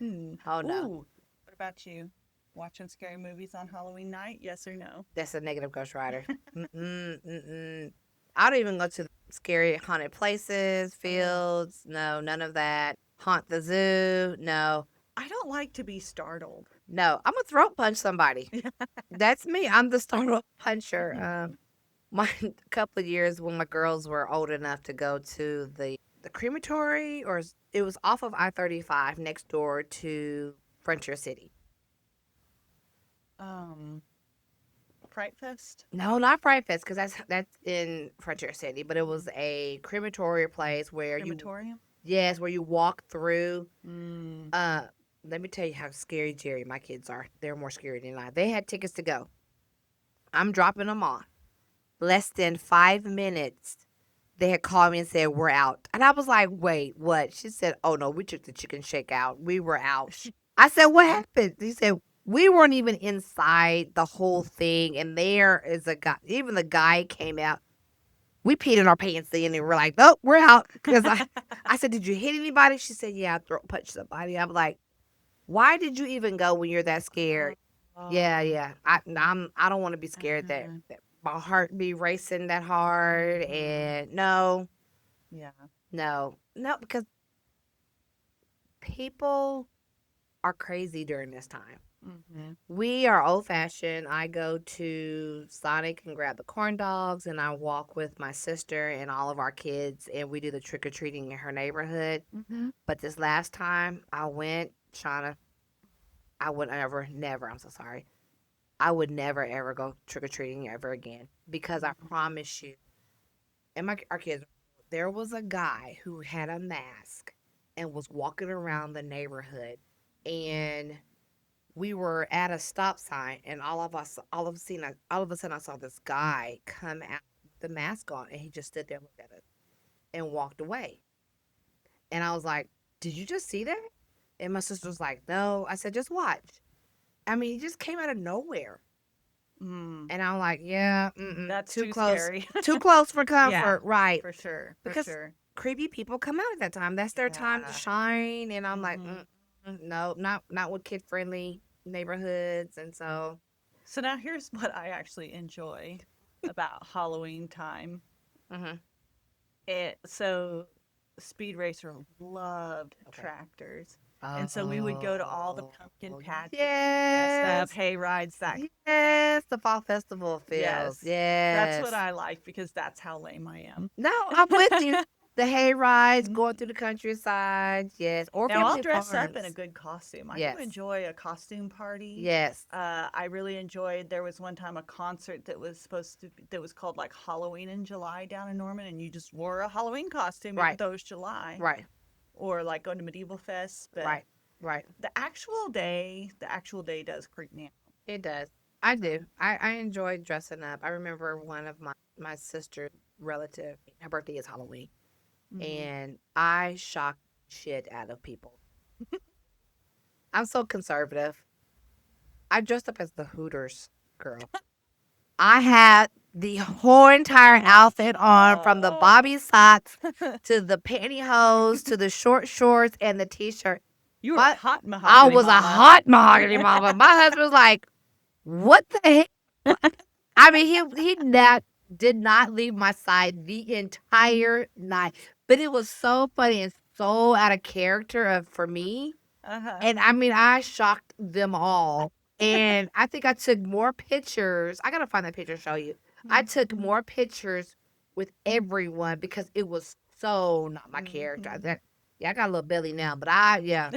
[SPEAKER 1] Oh no,
[SPEAKER 2] Ooh. What about you? Watching scary movies on Halloween night? Yes or no?
[SPEAKER 1] that's a negative Ghost Rider. I don't even go to scary haunted places, fields. No, none of that. Haunt the zoo. No.
[SPEAKER 2] I don't like to be startled.
[SPEAKER 1] No, I'm gonna throat punch somebody. That's me. I'm the startle puncher. my couple of years when my girls were old enough to go to the crematory, it was off of I-35 next door to Frontier City.
[SPEAKER 2] Um, Fright Fest?
[SPEAKER 1] No, not Fright Fest, because that's in Frontier City, but it was a crematory place where
[SPEAKER 2] Crematorium?
[SPEAKER 1] where you walk through.
[SPEAKER 2] Mm.
[SPEAKER 1] Uh, Let me tell you how scary Jerry, my kids are. They're more scary than I. They had tickets to go. I'm dropping them off. Less than 5 minutes, they had called me and said, "We're out." And I was like, "Wait, what?" She said, "Oh, no, we took the chicken shake out. We were out." I said, "What happened?" He said, "We weren't even inside the whole thing. And there is a guy, even the guy came out. We peed in our pants then and we're like, oh, we're out." Because I said, "Did you hit anybody?" She said, "Yeah, I throat punched somebody." I'm like, "Why did you even go when you're that scared?" Yeah,
[SPEAKER 2] Oh,
[SPEAKER 1] yeah. I don't want to be scared that my heart be racing that hard. And no,
[SPEAKER 2] yeah.
[SPEAKER 1] no, because people are crazy during this time.
[SPEAKER 2] Mm-hmm.
[SPEAKER 1] We are old fashioned. I go to Sonic and grab the corn dogs, and I walk with my sister and all of our kids, and we do the trick or treating in her neighborhood.
[SPEAKER 2] Mm-hmm.
[SPEAKER 1] But this last time I went, Shauna, I would never, I'm so sorry. I would never ever go trick or treating ever again, because I promise you, and our kids, there was a guy who had a mask and was walking around the neighborhood, and we were at a stop sign, and all of a sudden I saw this guy come out with the mask on, and he just stood there and looked at us and walked away. And I was like, "Did you just see that?" And my sister was like, "No." I said, "Just watch." I mean, he just came out of nowhere.
[SPEAKER 2] Mm.
[SPEAKER 1] And I'm like, "Yeah,
[SPEAKER 2] That's
[SPEAKER 1] too
[SPEAKER 2] too
[SPEAKER 1] close,
[SPEAKER 2] scary.
[SPEAKER 1] too close for
[SPEAKER 2] Yeah,
[SPEAKER 1] comfort." Right.
[SPEAKER 2] for sure. For
[SPEAKER 1] Because
[SPEAKER 2] sure.
[SPEAKER 1] creepy people come out at that time. That's their time to
[SPEAKER 2] Yeah.
[SPEAKER 1] shine. And I'm like,
[SPEAKER 2] Mm-hmm.
[SPEAKER 1] no, not with kid friendly neighborhoods. And so,
[SPEAKER 2] So now here's what I actually enjoy about Halloween time.
[SPEAKER 1] mhm.
[SPEAKER 2] Speed Racer loved
[SPEAKER 1] Okay.
[SPEAKER 2] tractors. And so we would go to all the
[SPEAKER 1] Oh,
[SPEAKER 2] pumpkin patches, dressed up,
[SPEAKER 1] yes.
[SPEAKER 2] hay rides, that.
[SPEAKER 1] Yes. The fall festival feels.
[SPEAKER 2] Yes. That's what
[SPEAKER 1] Yes.
[SPEAKER 2] I like because that's how lame I am.
[SPEAKER 1] No, I'm with you. The hay rides, going through the countryside. Yes. Or
[SPEAKER 2] Now I'll
[SPEAKER 1] family
[SPEAKER 2] dress up in a
[SPEAKER 1] farms.
[SPEAKER 2] good costume. I do
[SPEAKER 1] Yes.
[SPEAKER 2] enjoy a costume party.
[SPEAKER 1] Yes.
[SPEAKER 2] I really enjoyed. There was one time a concert that was that was called like Halloween in July down in Norman, and you just wore a Halloween costume, even
[SPEAKER 1] Right.
[SPEAKER 2] though it's July,
[SPEAKER 1] Right.
[SPEAKER 2] or like going to Medieval Fest. But
[SPEAKER 1] Right. Right.
[SPEAKER 2] the actual day does creep me out.
[SPEAKER 1] It does. I do. I enjoy dressing up. I remember one of my sister's relative, her birthday is Halloween,
[SPEAKER 2] Hmm.
[SPEAKER 1] and I shocked shit out of people. I'm so conservative. I dressed up as the Hooters girl. I had the whole entire outfit on, from the
[SPEAKER 2] Oh,
[SPEAKER 1] bobby socks to the pantyhose to the short shorts and the t-shirt.
[SPEAKER 2] you were a
[SPEAKER 1] My
[SPEAKER 2] hot
[SPEAKER 1] I
[SPEAKER 2] mahogany
[SPEAKER 1] was a
[SPEAKER 2] mama.
[SPEAKER 1] hot mahogany mama. My husband was like, "What the heck?" I mean, he not did not leave my side the entire night. But it was so funny and so out of character for me.
[SPEAKER 2] Uh-huh.
[SPEAKER 1] And I mean, I shocked them all. And I think I took more pictures. I gotta find that picture and show you. I took more pictures with everyone because it was so not my character.
[SPEAKER 2] Mhm.
[SPEAKER 1] Yeah, I got a little belly now, but yeah.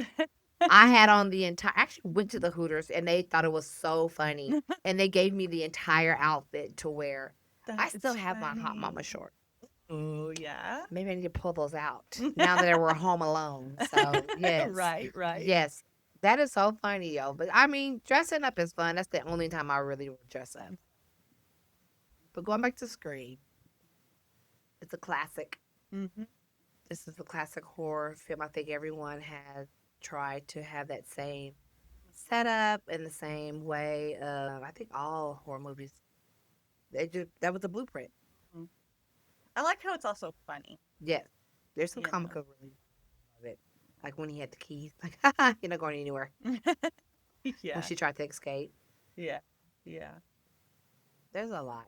[SPEAKER 1] I had on the entire. I actually went to the Hooters and they thought it was so funny, and they gave me the entire outfit to wear. I
[SPEAKER 2] That
[SPEAKER 1] still
[SPEAKER 2] is
[SPEAKER 1] have my hot mama
[SPEAKER 2] funny.
[SPEAKER 1] short.
[SPEAKER 2] Oh, yeah.
[SPEAKER 1] Maybe I need to pull those out now that we're home alone. So yes,
[SPEAKER 2] Right, right.
[SPEAKER 1] yes, that is so funny, yo. But I mean, dressing up is fun. That's the only time I really would dress up. But going back to Scream, it's a classic.
[SPEAKER 2] Hmm.
[SPEAKER 1] This is a classic horror film. I think everyone has tried to have that same setup in the same way. I think all horror movies, that was a blueprint.
[SPEAKER 2] I like how it's also funny,
[SPEAKER 1] Yes, there's some
[SPEAKER 2] you
[SPEAKER 1] comical relief of it, like when he had the keys, like you're not going anywhere.
[SPEAKER 2] know.
[SPEAKER 1] When
[SPEAKER 2] Yeah,
[SPEAKER 1] she tried to escape,
[SPEAKER 2] yeah, yeah.
[SPEAKER 1] there's a lot.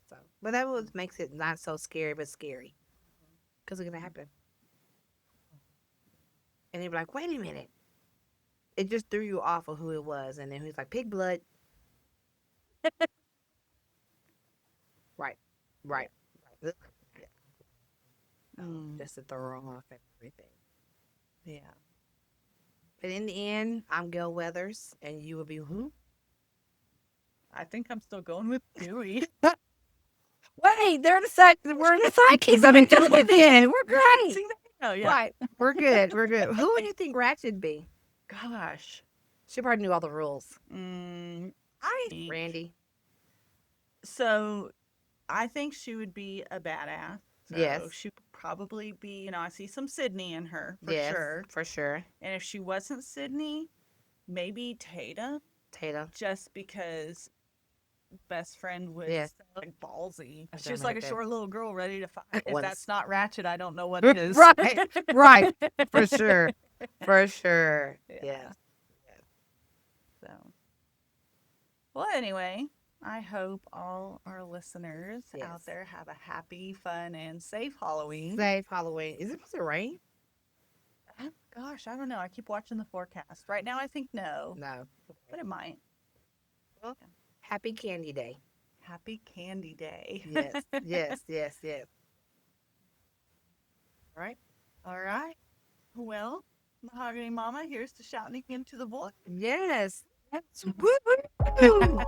[SPEAKER 1] So, but that was makes it not so scary, but scary because it's gonna happen. And they'd be like, "Wait a minute!" It just threw you off of who it was, and then he's like, "Pig blood." Right. Right. Right. Yeah.
[SPEAKER 2] Mm,
[SPEAKER 1] Just to throw her off and everything.
[SPEAKER 2] yeah.
[SPEAKER 1] But in the end, I'm Gail Weathers, and you will be who?
[SPEAKER 2] I think I'm still going with Dewey.
[SPEAKER 1] Wait, they're the we're the sidekicks. I mean, do it then. We're great.
[SPEAKER 2] See that? Oh yeah.
[SPEAKER 1] Right. We're good. We're good. Who would you think Ratchet be?
[SPEAKER 2] Gosh.
[SPEAKER 1] She probably knew all the rules.
[SPEAKER 2] I think
[SPEAKER 1] Randy.
[SPEAKER 2] so. I think she would be a badass. So
[SPEAKER 1] Yes.
[SPEAKER 2] she would probably be. I see some Sydney in her for
[SPEAKER 1] Yes,
[SPEAKER 2] sure.
[SPEAKER 1] for sure.
[SPEAKER 2] And if she wasn't Sydney, maybe Tata,
[SPEAKER 1] Tatum.
[SPEAKER 2] just because best friend was
[SPEAKER 1] Yes.
[SPEAKER 2] so, like ballsy.
[SPEAKER 1] That's
[SPEAKER 2] She was
[SPEAKER 1] what I
[SPEAKER 2] like a
[SPEAKER 1] meant.
[SPEAKER 2] short little girl ready to fight. If
[SPEAKER 1] Once.
[SPEAKER 2] that's not Ratchet, I don't know what it is.
[SPEAKER 1] Right. Right. For sure. For sure.
[SPEAKER 2] Yeah.
[SPEAKER 1] Yes.
[SPEAKER 2] So, well, anyway, I hope all our listeners
[SPEAKER 1] Yes.
[SPEAKER 2] out there have a happy, fun, and safe Halloween.
[SPEAKER 1] Safe Halloween. Is it supposed to rain?
[SPEAKER 2] Gosh, I don't know. I keep watching the forecast. Right now, I think no,
[SPEAKER 1] No.
[SPEAKER 2] but it might.
[SPEAKER 1] Well, happy Candy Day.
[SPEAKER 2] Happy Candy Day.
[SPEAKER 1] Yes. Yes. Yes. Yes. All right.
[SPEAKER 2] All right. Well, Mahogany Mama, here's to shouting into the void.
[SPEAKER 1] Yes. That's woo-hoo.